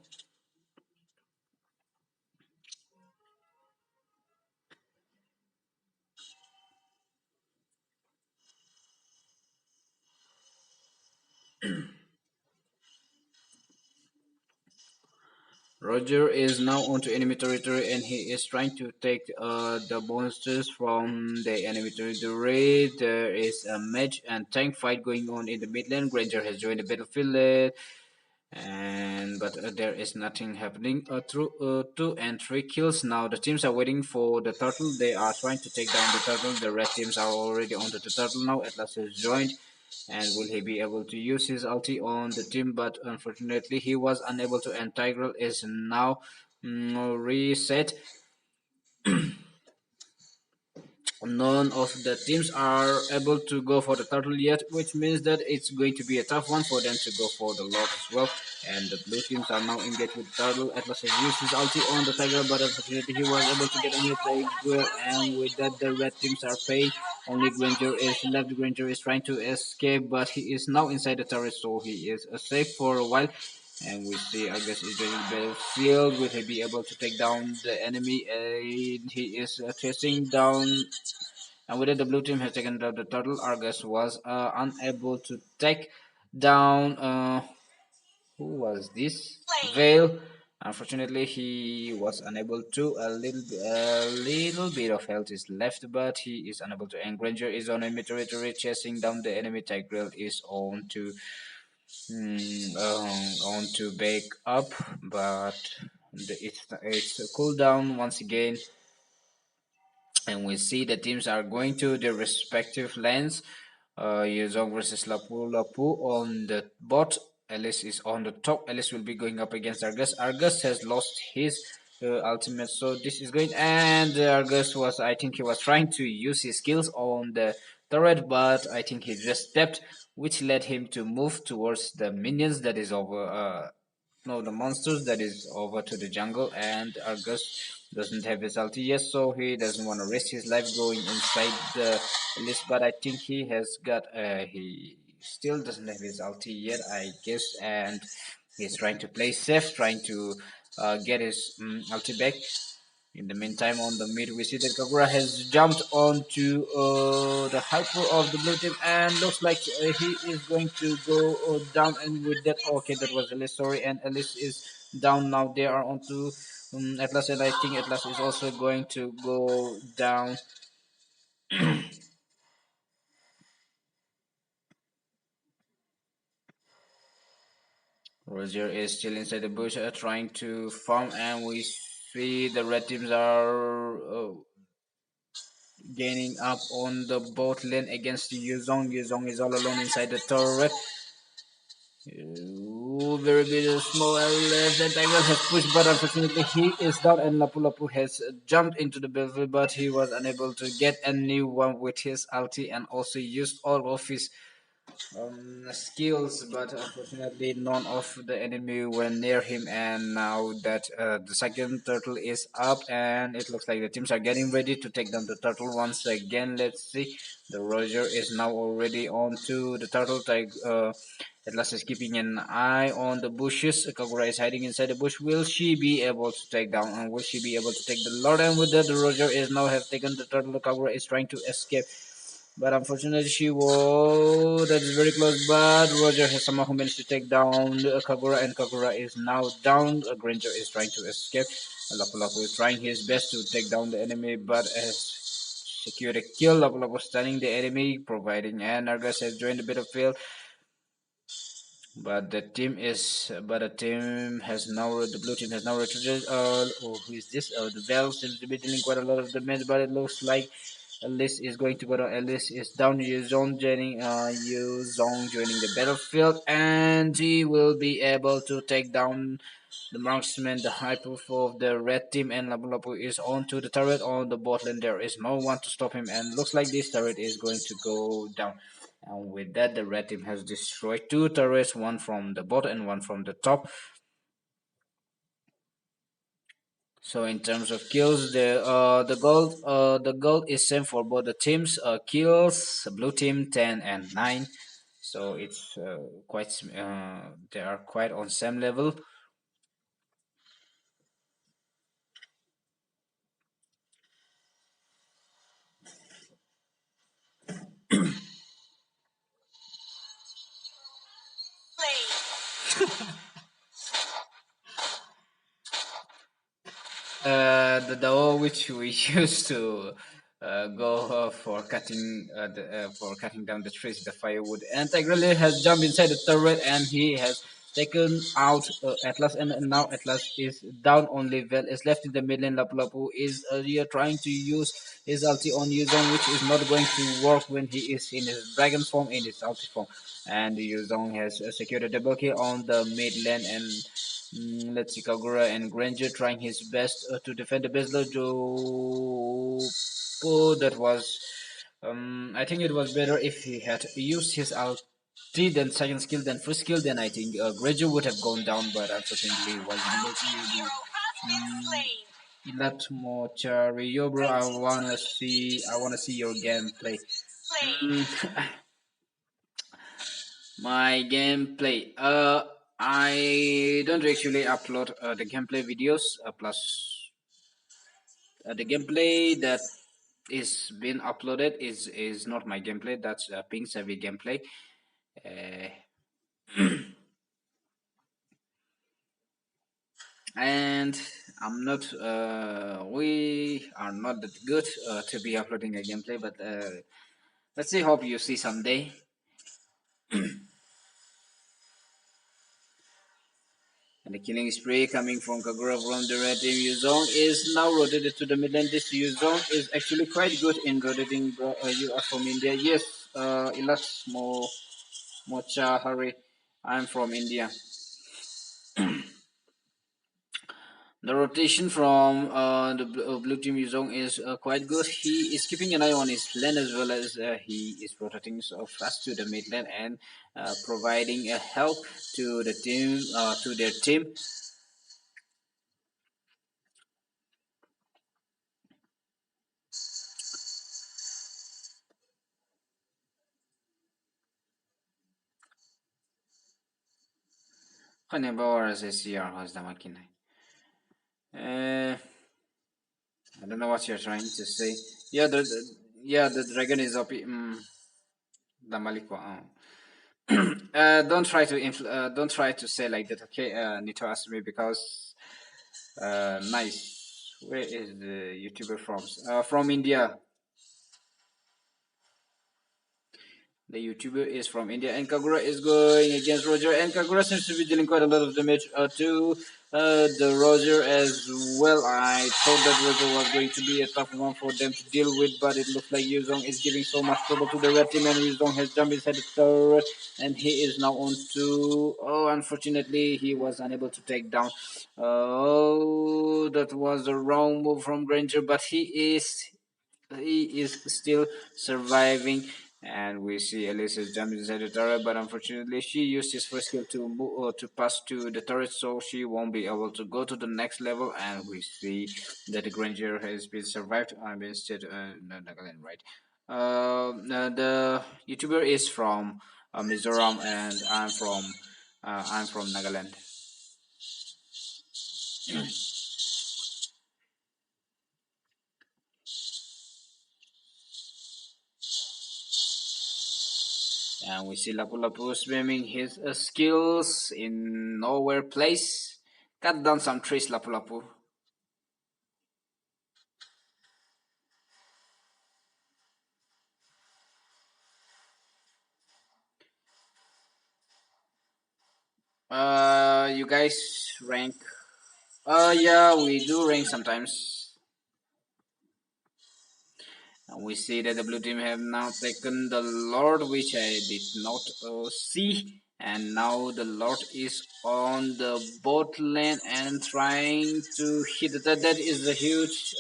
Roger is now onto enemy territory and he is trying to take the monsters from the enemy territory. There is a match and tank fight going on in the mid lane. Granger has joined the battlefield, and but there is nothing happening. Through 2 and 3 kills now. The teams are waiting for the turtle. They are trying to take down the turtle. The red teams are already onto the turtle now. Atlas has joined. And will he be able to use his ulti on the team? But unfortunately, he was unable to. And Tigreal is now reset. None of the teams are able to go for the turtle yet, which means that it's going to be a tough one for them to go for the lord as well. And the blue teams are now engaged with the turtle. Atlas has used his ulti on the tiger, but unfortunately he was able to get on the tiger, and with that the red teams are paying. Only Granger is left. Granger is trying to escape, but he is now inside the turret, so he is safe for a while. And we see Argus is joining the battlefield. Will he be able to take down the enemy? He is chasing down, and with it, the blue team has taken down the turtle. Argus was unable to take down. Who was this? Vale. Unfortunately, he was unable to. A little bit of health is left, but he is unable to. And Granger is on enemy territory, chasing down the enemy. Tigreal is on to back up, but it's a cooldown once again, and we see the teams are going to their respective lanes. Yuzong versus Lapu Lapu on the bot. Alice is on the top. Alice will be going up against Argus. Argus has lost his ultimate, so this is going. And Argus was, I think, he was trying to use his skills on the turret, but I think he just stepped, which led him to move towards the minions that is over. No, the monsters that is over to the jungle, and Argus doesn't have his ulti yet, so he doesn't want to risk his life going inside the list. But I think he has got. He still doesn't have his ulti yet, I guess, and he's trying to play safe, trying to get his ulti back. In the meantime, on the mid, we see that Kagura has jumped onto the hyper of the blue team, and looks like he is going to go down. And with that, okay, that was Alice, sorry, and Alice is down now. They are onto Atlas, and I think Atlas is also going to go down. Roger is still inside the bush, trying to farm, and we see the red teams are gaining up on the bot lane against Yuzong. Yuzong is all alone inside the turret. Ooh, very bit of small left. And Tiger has pushed, but unfortunately he is down. And Lapu Lapu has jumped into the battlefield, but he was unable to get anyone with his ulti, and also used all of his skills, but unfortunately none of the enemy were near him. And now that the second turtle is up, and it looks like the teams are getting ready to take down the turtle once again. Let's see. The Roger is now already on to the turtle. Atlas is keeping an eye on the bushes. Kagura is hiding inside the bush. Will she be able to take down, and will she be able to take the Lord? And with that, the Roger is now have taken the turtle. Kagura is trying to escape, but unfortunately, that is very close. But Roger has somehow managed to take down Kagura, and Kagura is now down. Granger is trying to escape. Lapu Lapu is trying his best to take down the enemy, but has secured a kill. Lapu Lapu stunning the enemy, providing, and Argus has joined the battlefield. But the team has now, the blue team has now retreated. Who is this? The Vel seems to be dealing quite a lot of damage, but it looks like Alice is going to go down. Alice is down. Yu Zong joining the battlefield, and he will be able to take down the marksman, the hyper of the red team. And Lapu Lapu is onto the turret on the bot lane. There is no one to stop him, and looks like this turret is going to go down. And with that, the red team has destroyed 2 turrets, one from the bot and one from the top. So in terms of kills, the gold is same for both the teams. Kills, blue team 10 and 9. So it's they are quite on same level. The dough which we used to go for cutting down the trees, the firewood. And Tigrely has jumped inside the turret, and he has taken out Atlas, and now Atlas is down on level. Is left in the middle, and Lapu Lapu is here trying to use his ulti on Yuzong, which is not going to work when he is in his dragon form, in his ulti form. And Yuzong has secured a double kill on the mid lane, and let's see, Kagura and Granger trying his best to defend the Bezler. Oh, that was. I think it was better if he had used his ulti, then second skill, then first skill. Then I think Granger would have gone down, but unfortunately Our wasn't able to mountain use hero has been slain. it. A lot more Chario, bro. Red I team's wanna turret see. I wanna see your gameplay. slain. Mm, my gameplay. I don't actually upload the gameplay videos. Plus, the gameplay that is being uploaded is not my gameplay. That's ping savvy gameplay. Uh, and I'm not. We are not that good to be uploading a gameplay, but let's see. Hope you see someday. And the killing spree coming from Kagura from the red team. Yuzong is now rotated to the mid lane. This Yuzong is actually quite good in rotating. You are from India. Yes, Ilat Mocha Hari. I'm from India. The rotation from the blue team Yuzong is quite good. He is keeping an eye on his lane as well as he is rotating so fast to the mid lane and providing a help to the team to their team. Kanya ba oras SCR has the makina? I don't know what you're trying to say. Yeah, the dragon is up. The Malikwa. Don't try to say like that. Okay, need to ask me because nice. Where is the YouTuber from? From India. The YouTuber is from India, and Kagura is going against Roger, and Kagura seems to be dealing quite a lot of damage to the Roger as well. I thought that Roger was going to be a tough one for them to deal with, but it looks like Yuzong is giving so much trouble to the red team, and Yuzong has jumped inside the turret, and he is now on to. Oh, unfortunately, he was unable to take down. Oh, that was a wrong move from Granger, but he is still surviving, and we see Elisa's jumping inside the turret, but unfortunately she used his first skill to move to pass to the turret, so she won't be able to go to the next level. And we see that the Granger has been survived. I'm instead no, Nagaland, right? The YouTuber is from Mizoram, and I'm from Nagaland. And we see Lapu Lapu swimming his skills in nowhere place. Cut down some trees, Lapu Lapu. You guys rank? Yeah, we do rank sometimes. And we see that the blue team have now taken the Lord, which I did not see. And now the Lord is on the bot lane and trying to hit that is a huge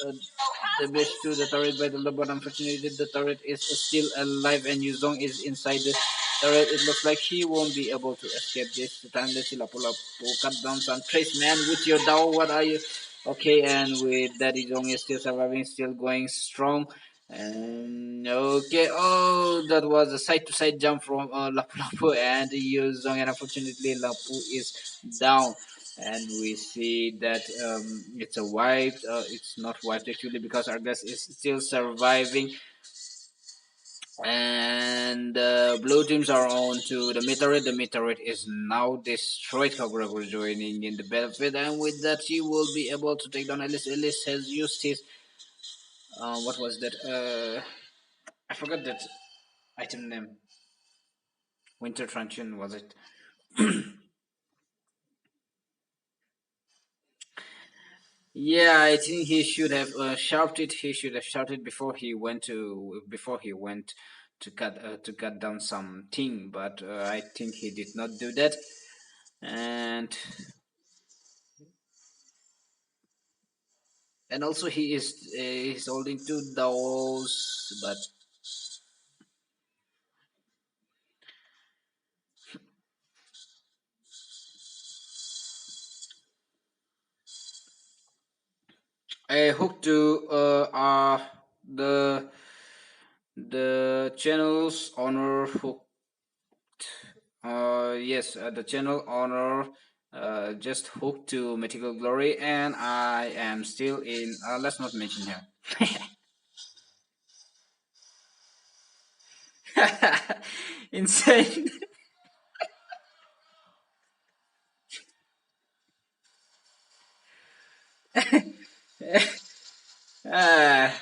Has damage been to the turret by the Lord, but unfortunately the turret is still alive and Yuzong is inside the turret. It looks like he won't be able to escape this time. Let's see, Lapu Lapu cut down some trace, man, with your Dao. What are you? Okay, and with that, Yuzong is still surviving, still going strong. And okay, oh, that was a side to side jump from Lapu Lapu and Yuzong, and unfortunately, Lapu is down. And we see that it's a wipe. It's not wiped actually because Argus is still surviving. And blue teams are on to the meteorite. The meteorite is now destroyed. Kaguraku joining in the battlefield, and with that, he will be able to take down Ellis. Ellis has used his what was that? I forgot that item name. Winter Truncheon was it? Yeah, I think he should have shouted. He should have shouted before he went to cut down something. But I think he did not do that. And also he's holding two dowels, but I hope to the channel's owner hooked. Yes, the channel owner just hooked to mythical glory, and I am still in. Let's not mention him. Insane. Ah.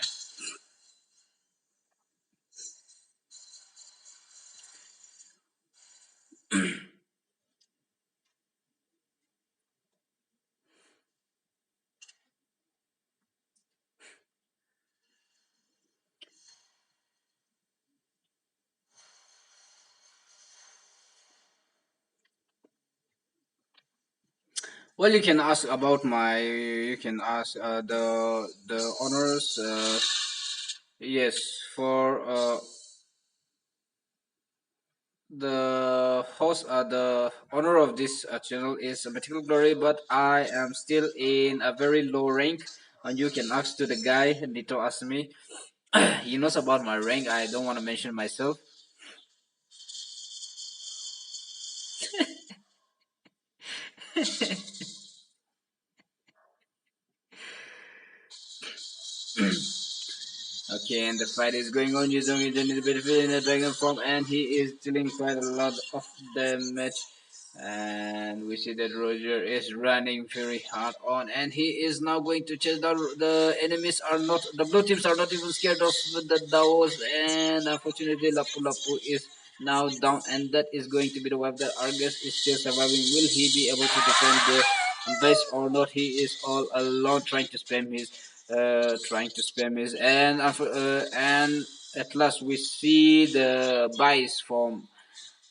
Well, you can ask about my. You can ask the honors. Yes, for the host, the owner of this channel is Mythical Glory, but I am still in a very low rank. And you can ask to the guy. Nito asked me. He knows about my rank. I don't want to mention myself. Okay, and the fight is going on. Yuzong is in the battlefield in the dragon form, and he is dealing quite a lot of damage. And we see that Roger is running very hard on, and he is now going to chase down. The enemies are not, the blue teams are not even scared of the Daos, and unfortunately, Lapu Lapu is now down, and that is going to be the wipe that Argus is still surviving. Will he be able to defend the base or not? He is all alone trying to spam his, and at last we see the buys from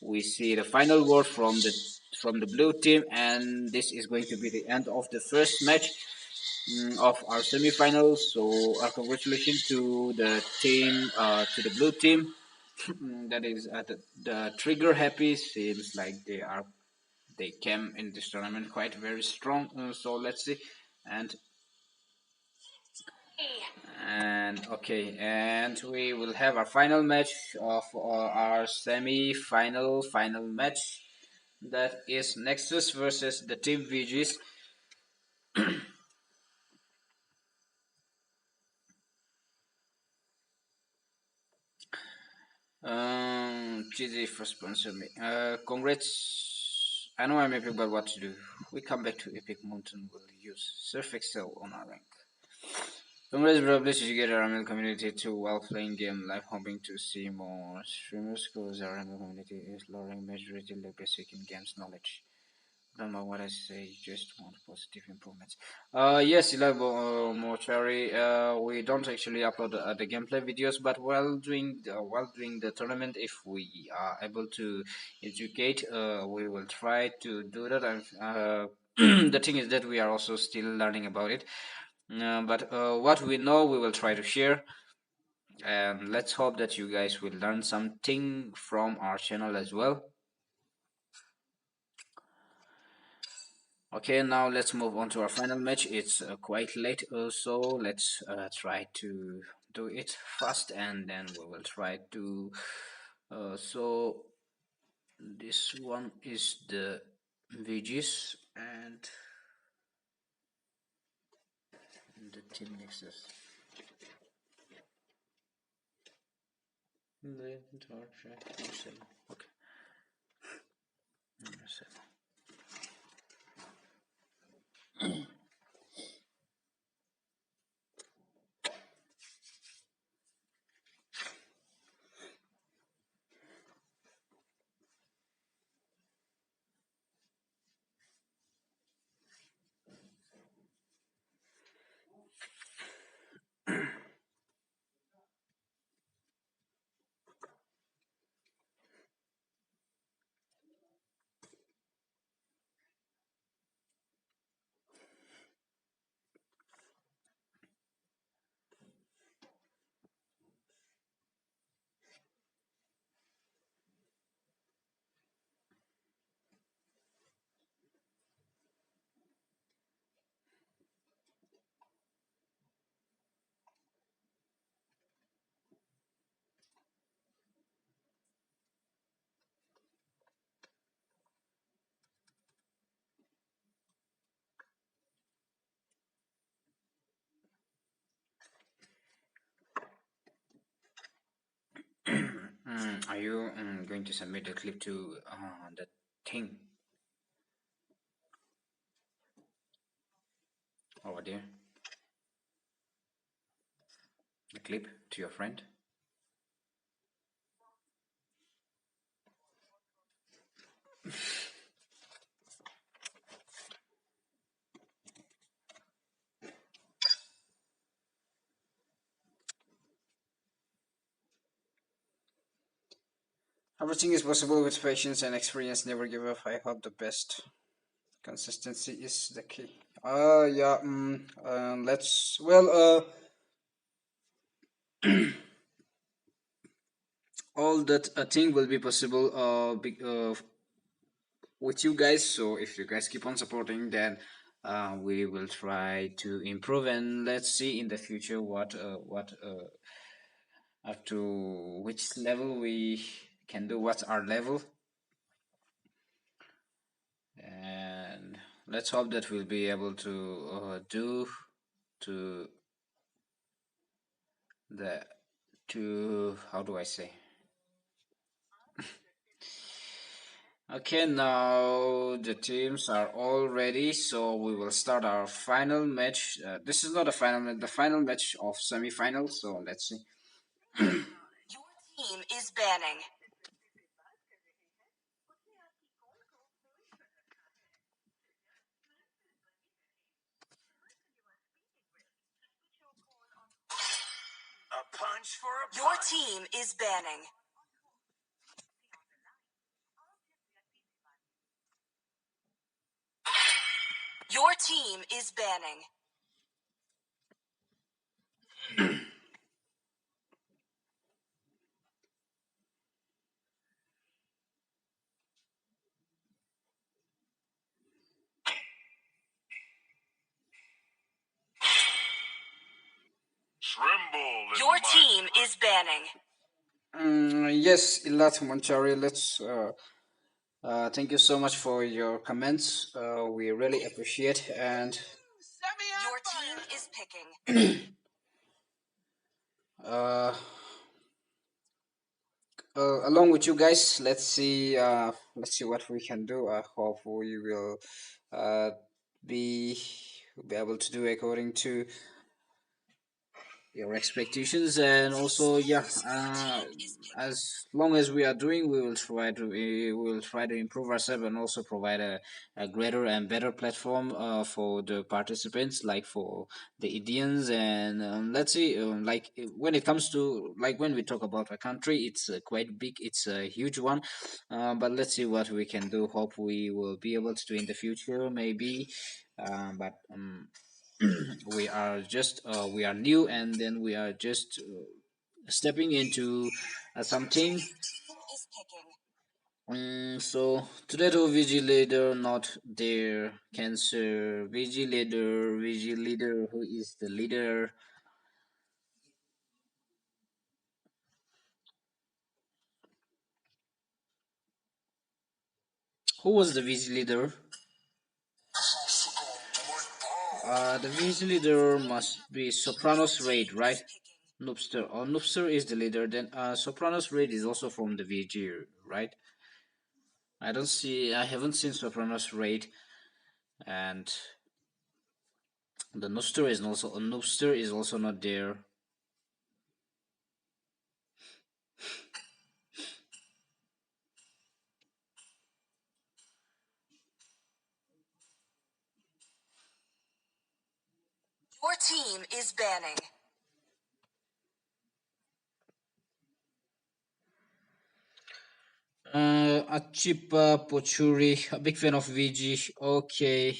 we see the final word from the blue team, and this is going to be the end of the first match of our semifinals. So congratulations to the team, to the blue team. That is the trigger happy. Seems like they came in this tournament quite very strong. So let's see, and okay, and we will have our final match of our semi-final final match. That is Nexus versus the Team VGs. GG for sponsor me. Congrats. I know I'm epic, but what to do? We come back to Epic Mountain. We'll use Surf Excel on our rank. Congrats, bro. Please you get our ML community to while playing game live, hoping to see more streamers because our ML community is lowering majority like basic in games knowledge. Don't know what I say, just want positive improvements. Yes, Ilabo Mortuary. We don't actually upload the gameplay videos, but while doing the tournament, if we are able to educate, we will try to do that. And the thing is that we are also still learning about it. But what we know, we will try to share. And let's hope that you guys will learn something from our channel as well. Okay, now let's move on to our final match. It's quite late, so let's try to do it fast, and then we will try to. So this one is the VGs and the Team Nexus. The dark track number 7. Okay. Number 7. Are you going to submit the clip to the thing over there? The clip to your friend? Everything is possible with patience and experience. Never give up. I hope the best. Consistency is the key. Yeah. Let's. Well. All that I think will be possible. With you guys. So if you guys keep on supporting, then we will try to improve, and let's see in the future what up to which level we can do. What's our level, and let's hope that we'll be able to do to the to how do I say. Okay, now the teams are all ready, so we will start our final match. This is not a final match, the final match of semi-final. So let's see. Your team is banning. A punch for a Your punch. team is banning. Your team is banning. Tremble in Your my team is banning. Yes, Ilat Monchari, let's. Thank you so much for your comments. We really appreciate, and Your team is picking. uh, along with you guys, let's see. Let's see what we can do. I hope we will uh, be be able to do according to your expectations, and also yeah, as long as we are doing, we will try to improve ourselves, and also provide a greater and better platform for the participants, like for the Indians. And let's see, like when it comes to, like, when we talk about a country, it's quite big, it's a huge one. But let's see what we can do. Hope we will be able to do in the future, maybe. But we are new, and then we are just stepping into something. Is picking. So today to VG leader not there, cancer VG leader, who is the leader? Who was the VG leader? The VG leader must be Sopranos Raid, right? Is picking. Noobster. Oh, Noobster is the leader. Then Sopranos Raid is also from the VG, right? I don't see. I haven't seen Sopranos Raid, and the Noobster is also not there. Your team is banning. Achipa Pochuri, a big fan of VG. Okay.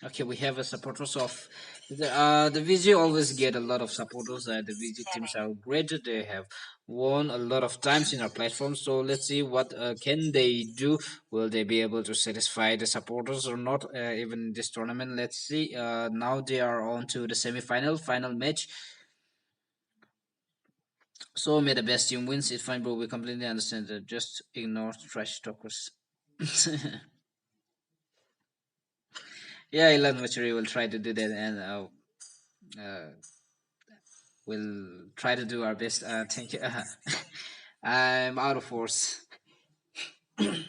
Okay, we have a supporters of the VG always get a lot of supporters. The VG teams are great. They have won a lot of times in our platform. So let's see what can they do. Will they be able to satisfy the supporters or not? Even in this tournament, let's see. Now they are on to the final match. So may the best team wins. It's fine, bro. We completely understand that. Just ignore trash talkers. Yeah, Elon Maturity will try to do that, and uh, we'll try to do our best. Thank you. I'm out of force. Lots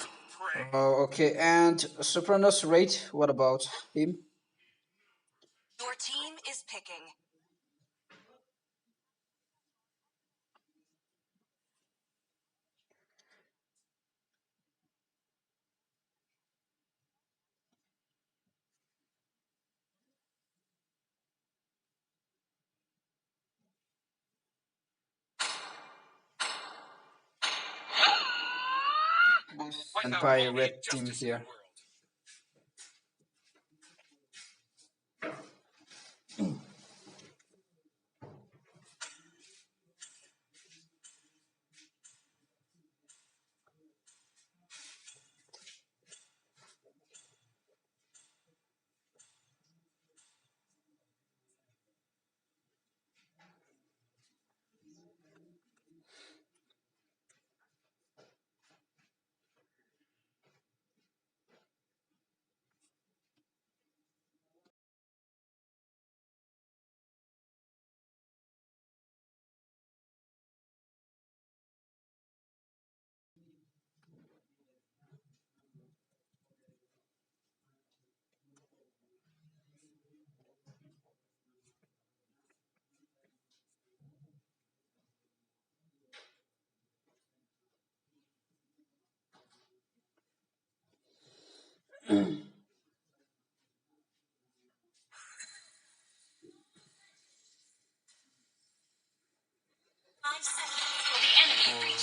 of prey. Okay, and Sopranos rate. What about him? Your team is picking. Empire red team here.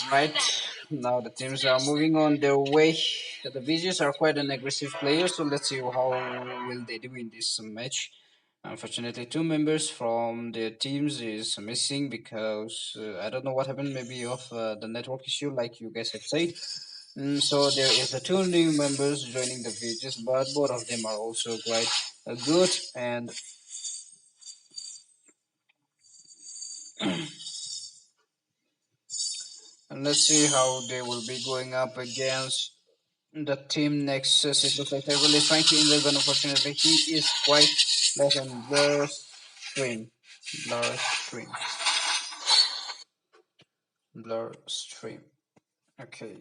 Right now, the teams are moving on their way. The VGs are quite an aggressive player, so let's see how will they do in this match. Unfortunately, two members from their teams is missing because I don't know what happened. Maybe of the network issue, like you guys have said. So there is a two new members joining the VGs, but both of them are also quite good. And let's see how they will be going up against the team next. It looks like they're really trying to invade, but unfortunately, he is quite less on Blur Stream. Blur Stream. Blur Stream. Okay.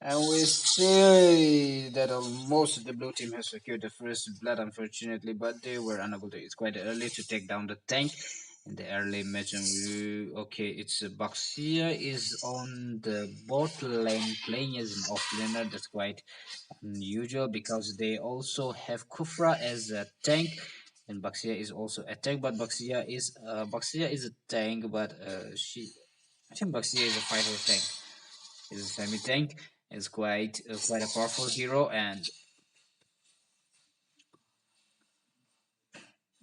And we see that almost the blue team has secured the first blood, unfortunately, but they were unable to. It's quite early to take down the tank in the early match. And okay, it's Baxia is on the bot lane playing as an offlaner. That's quite unusual because they also have Kufra as a tank. And Baxia is also a tank, but Baxia is a tank, but I think Baxia is a fighter tank. Is a semi tank. Is quite a powerful hero, and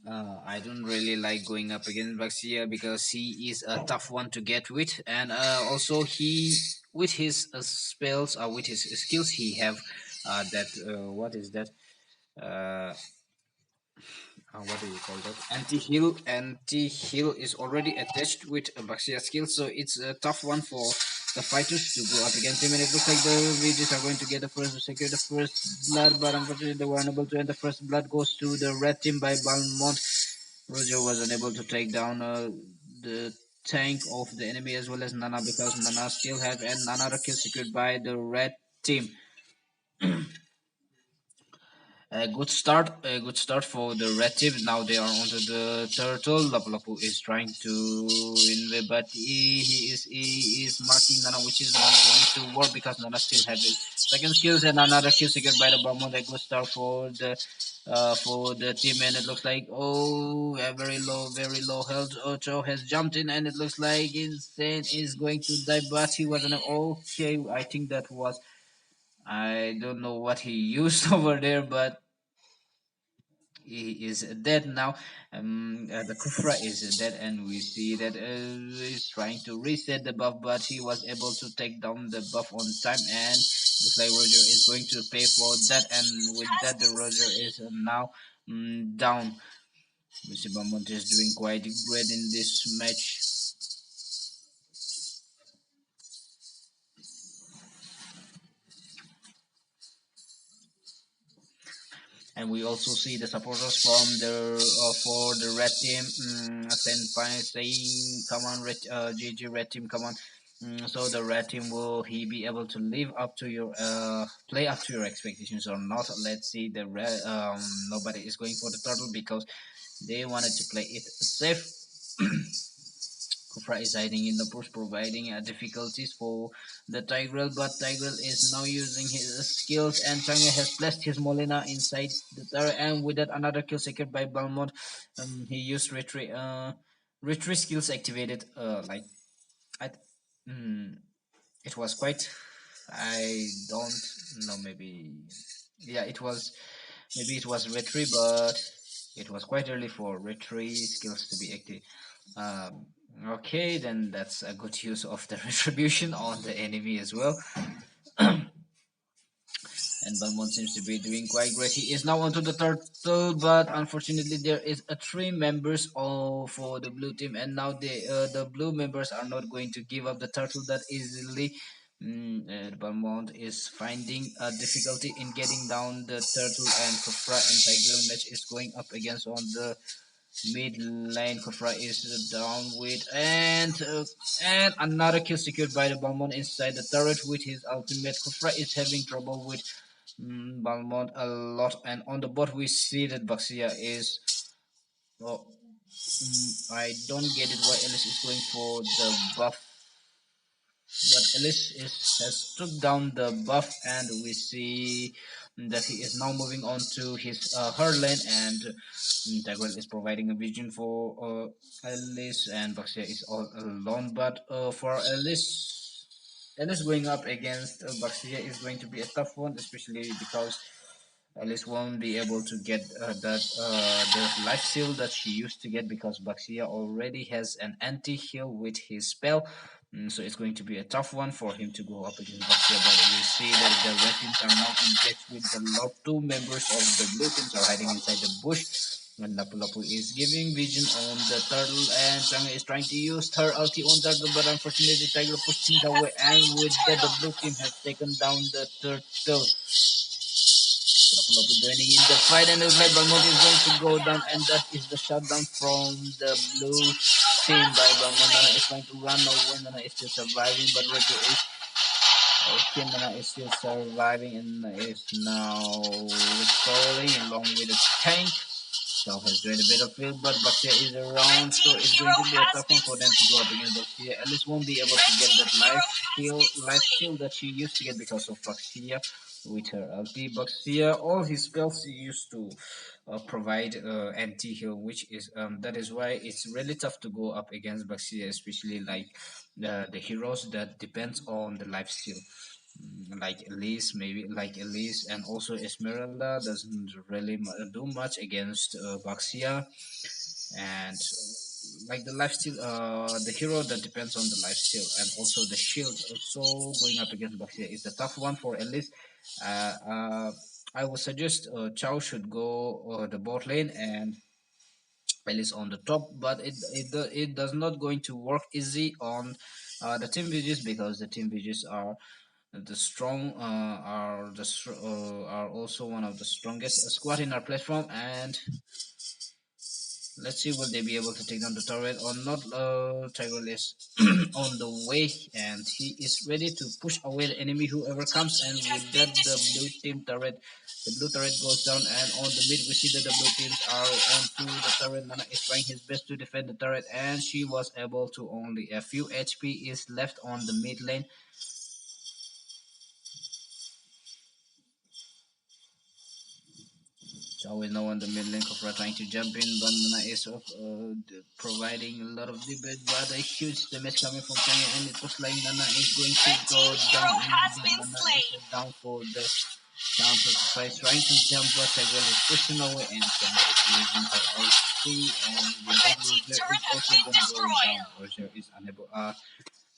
I don't really like going up against Baxia because he is a tough one to get with, and also he with his spells or with his skills he have that what is that uh, what do you call that? Anti-heal is already attached with a Baxia skill, so it's a tough one for the fighters to go up against him, and it looks like the Regis are going to get the first to secure the first blood, but unfortunately they were unable to, and the first blood goes to the red team by Balmont. Roger was unable to take down the tank of the enemy as well as Nana, because Nana still have another kill secured by the red team. A good start for the red team. Now they are onto the turtle. Lapu Lapu is trying to invade, but he is marking Nana, which is not going to work because Nana still have his second skills and another kill secured by the Balmond. A good start for the team, and it looks like a very low health. Ocho has jumped in, and it looks like Insane is going to die, but he wasn't okay. I think that was, I don't know what he used over there, but he is dead now. The Kufra is dead, and we see that he's trying to reset the buff, but he was able to take down the buff on time, and looks like Roger is going to pay for that. And with that, the Roger is now down. We see Bamont is doing quite great in this match. And we also see the supporters from the for the red team saying, come on red, GG red team, come on. So the red team, will he be able to live up to your play up to your expectations or not? Let's see. The red, nobody is going for the turtle because they wanted to play it safe. Kufra is hiding in the bush, providing difficulties for the Tigreal, but Tigreal is now using his skills, and Chang'e has placed his Molina inside the tower, and with that, another kill secured by Balmont. He used retreat skills activated, like, I, mm, it was quite, I don't know, maybe, yeah, maybe it was retreat, but it was quite early for retreat skills to be active. Um, okay, then that's a good use of the retribution on the enemy as well. And Belmont seems to be doing quite great. He is now onto the turtle, but unfortunately there is a three members for the blue team, and now the blue members are not going to give up the turtle that easily. Belmont is finding a difficulty in getting down the turtle, and Kofra and Tiger match is going up against on the mid lane. Kofra is down with, and another kill secured by the Balmont inside the turret with his ultimate. Kofra is having trouble with Balmont a lot, and on the bot we see that Baxia is. Oh, I don't get it why Ellis is going for the buff, but Ellis has took down the buff, and we see that he is now moving on to his her lane, and Tigreal is providing a vision for Ellis, and Baxia is all alone. But for Ellis going up against Baxia is going to be a tough one, especially because Alice won't be able to get the life seal that she used to get because Baxia already has an anti-heal with his spell. So it's going to be a tough one for him to go up against Baxia. But we see that the red teams are now engaged with the lot. Two members of the blue teams are hiding inside the bush. And Lapu Lapu is giving vision on the turtle, and Chang'e is trying to use her ulti on turtle, but unfortunately the tiger pushed things away, and with that the blue team has taken down the turtle. Lapu-Lapu joining in the fight, and looks like Balmont is going to go down, and that is the shutdown from the blue team by Balmont. Nana is trying to run away. Nana is still surviving, but Roger is okay. Nana is still surviving and is now recalling along with the tank. South has joined the battlefield, but Baxia is Red around, so team it's going hero to be a has tough one been for them to go up slain. against Baxia. Alice won't be able to Red get team that hero has been life slain. steal that she used to get because of Baxia with her ulti. Baxia, all his spells he used to provide anti-heal, which is that is why it's really tough to go up against Baxia, especially like the heroes that depends on the life steal, like Elise, maybe like Elise, and also Esmeralda doesn't really do much against Baxia, and like the lifesteal, the hero that depends on the lifesteal, and also the shield. Also going up against Baxia is a tough one for Elise. Uh, uh, I would suggest Chow should go the bot lane and Elise on the top, but it does not going to work easy on The team Veggies, because the team Veggies are the strong are also one of the strongest squad in our platform, and let's see, will they be able to take down the turret or not. Tiger is on the way, and he is ready to push away the enemy, whoever comes. And with that, the blue turret goes down, and on the mid, we see that the blue teams are onto the turret. Nana is trying his best to defend the turret, and she was able to, only a few HP is left on the mid lane. So always no one the mid lane. Kofra trying to jump in, but Nana is providing a lot of damage, but a huge damage coming from Chang'e, and it looks like Nana is going to Red go team hero down, and has with that been Nana is slain. down for the count. Kofra is trying to jump, but Tiger is pushing away, and Chang'e is using her ulti, and with that Red team Roger is turret has also been going down. destroyed. Roger is unable.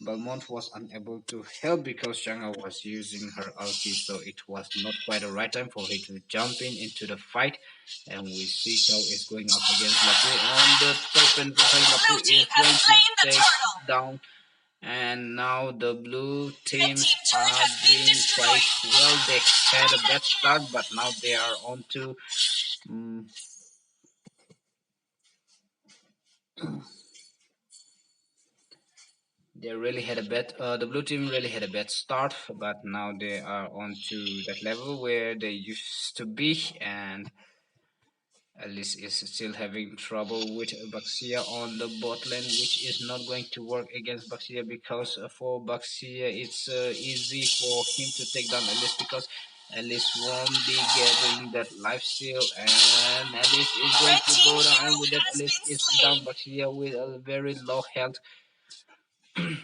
Belmont was unable to help because Shanga was using her ulti, so it was not quite the right time for her to jump in into the fight. And we see Chao is going up against Lapu on the top, and Lapu Blue is team has going to slain the take turtle. down. And now the blue Red teams team turret are has been doing quite destroyed. well. They had a bad start, but now they are on to. mm They really had a bad. The blue team really had a bad start, but now they are on to that level where they used to be, and Alice is still having trouble with Baxia on the bot lane, which is not going to work against Baxia because for Baxia it's easy for him to take down Alice because Alice won't be getting that life steal, and Alice is going Red to team go down, hero and with that has Alice been is down. slain. Baxia with a very low health Hero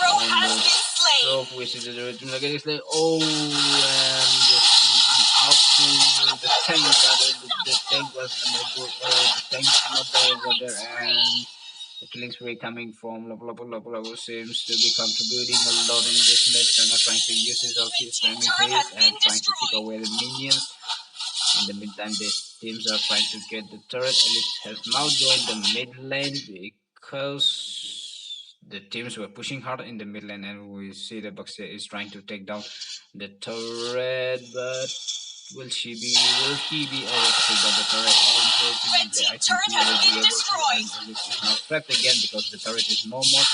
on has the been slain. top, which is the rhythm again. It's like, oh, and I'm out to the tank, but the tank was unable. The tank is not there over Killing there, spree. and the killing spree coming from Lapu seems to be contributing a lot in this match. And trying to use his ulti, Red team spamming turret his, has and been trying to keep destroyed. away the minions. In the meantime, the teams are trying to get the turret. Alice has now joined the mid lane because the teams were pushing hard in the mid lane, and we see that Baxia is trying to take down the turret, but will he be able to take down the turret? Red Unfortunately, team I think turret he has will be been able to, and destroyed. Alice is now trapped again because the turret is no more.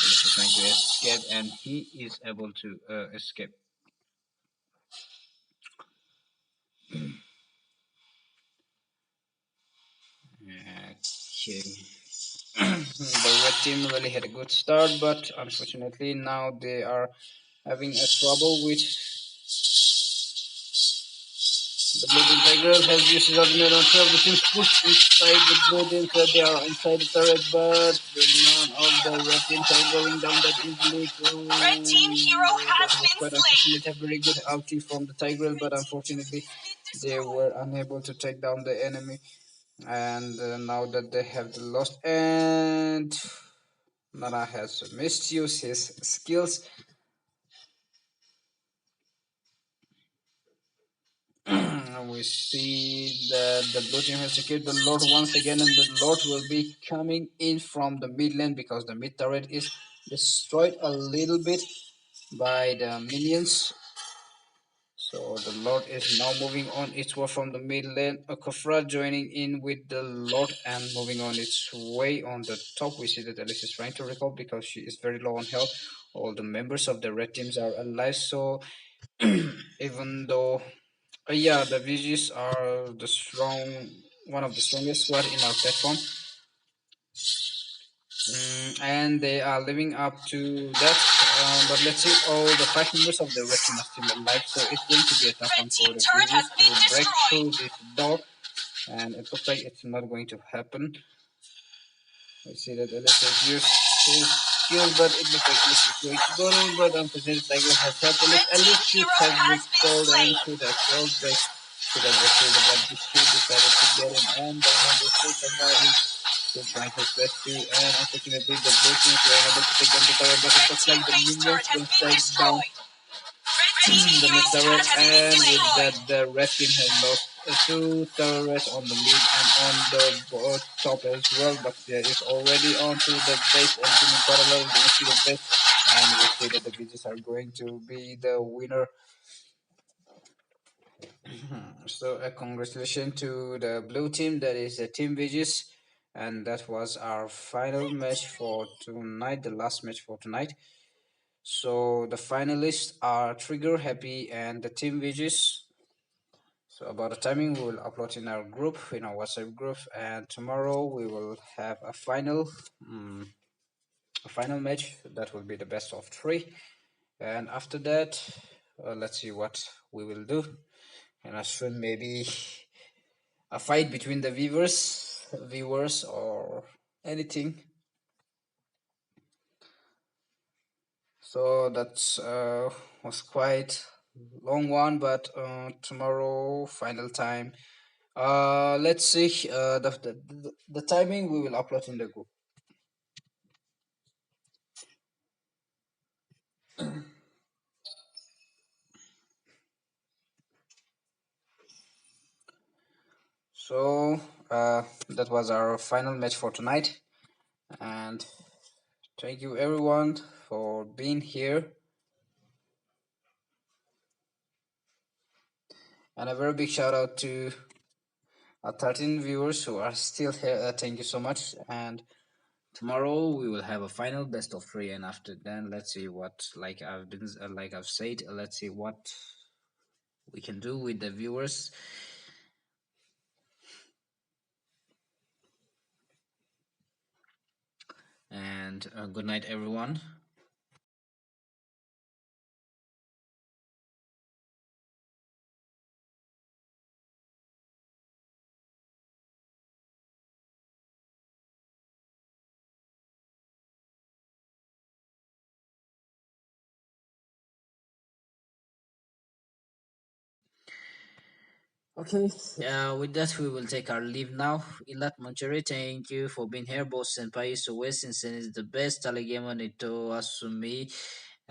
Alice is trying to escape, and he is able to escape. Okay. The red team really had a good start, but unfortunately now they are having a trouble with the Blue Tigers has used his ultimate on 12. The teams push inside the Blue teams, so they are inside the turret, but none of the red teams are going down that easily. So Red team hero that has was been quite slain. unfortunate. A very good ulti from the Tigers, but unfortunately they were unable to take down the enemy. And now that they have the lost, and Nara has misused his skills. We see that the blue team has secured the Blue Lord team once has again, and the slain the Lord will Lord. be coming in from the mid lane because the mid turret is destroyed a little bit by the minions. So the Lord is now moving on its way from the mid lane. A Kofra joining in with the Lord and moving on its way on the top. We see that Alice is trying to recall because she is very low on health. All the members of the red teams are alive, so even though yeah, the VGs are one of the strongest squad in our platform, and they are living up to that. But let's see, all the five members of the red team are still alive, so it's going to be a tough Red one for team the turret VGs has been to break destroyed. through this door, and it looks like it's not going to happen. We see that Alice has used his skills, but it looks like Alice is going to go down, but unfortunately Tiger has helped Alice. Red team Alice should hero have has been recalled and slain. should have killed the should have recalled, but he still decided to get him, and then they still surviving, still trying his best to, and unfortunately the blue teams were unable to take down the tower, but it Red looks team like the base turret minions has will been take down destroyed. Red team the mid base turret, turret has been and with destroyed. that the red team has lost two terrorists on the mid and on the top as well, but there is already onto the base and in parallel going to the base, and we see that the BGs are going to be the winner. So congratulations to the blue team, that is the team Vigis, and that was our final match for tonight, the last match for tonight. So the finalists are Trigger, Happy, and the team Vigis. So about the timing, we will upload in our group, in our WhatsApp group, and tomorrow we will have um, a final match that will be the best of three. And after that, let's see what we will do. And as soon maybe a fight between the viewers or anything. So that's was quite long one, but tomorrow final time. Let's see the timing we will upload in the group. So that was our final match for tonight, and thank you everyone for being here. And a very big shout out to our 13 viewers who are still here. Thank you so much. And tomorrow we will have a final best of three, and after then, let's see what like I've said. Let's see what we can do with the viewers. And good night, everyone. Okay, with that, we will take our leave now. Ilat Manchari, thank you for being here. Both Senpai Suwe Sinsen is the best Taligema Nito Asumi,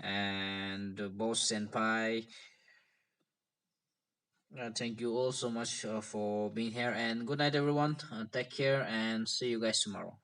and both Senpai. Thank you all so much for being here, and good night, everyone. Take care, and see you guys tomorrow.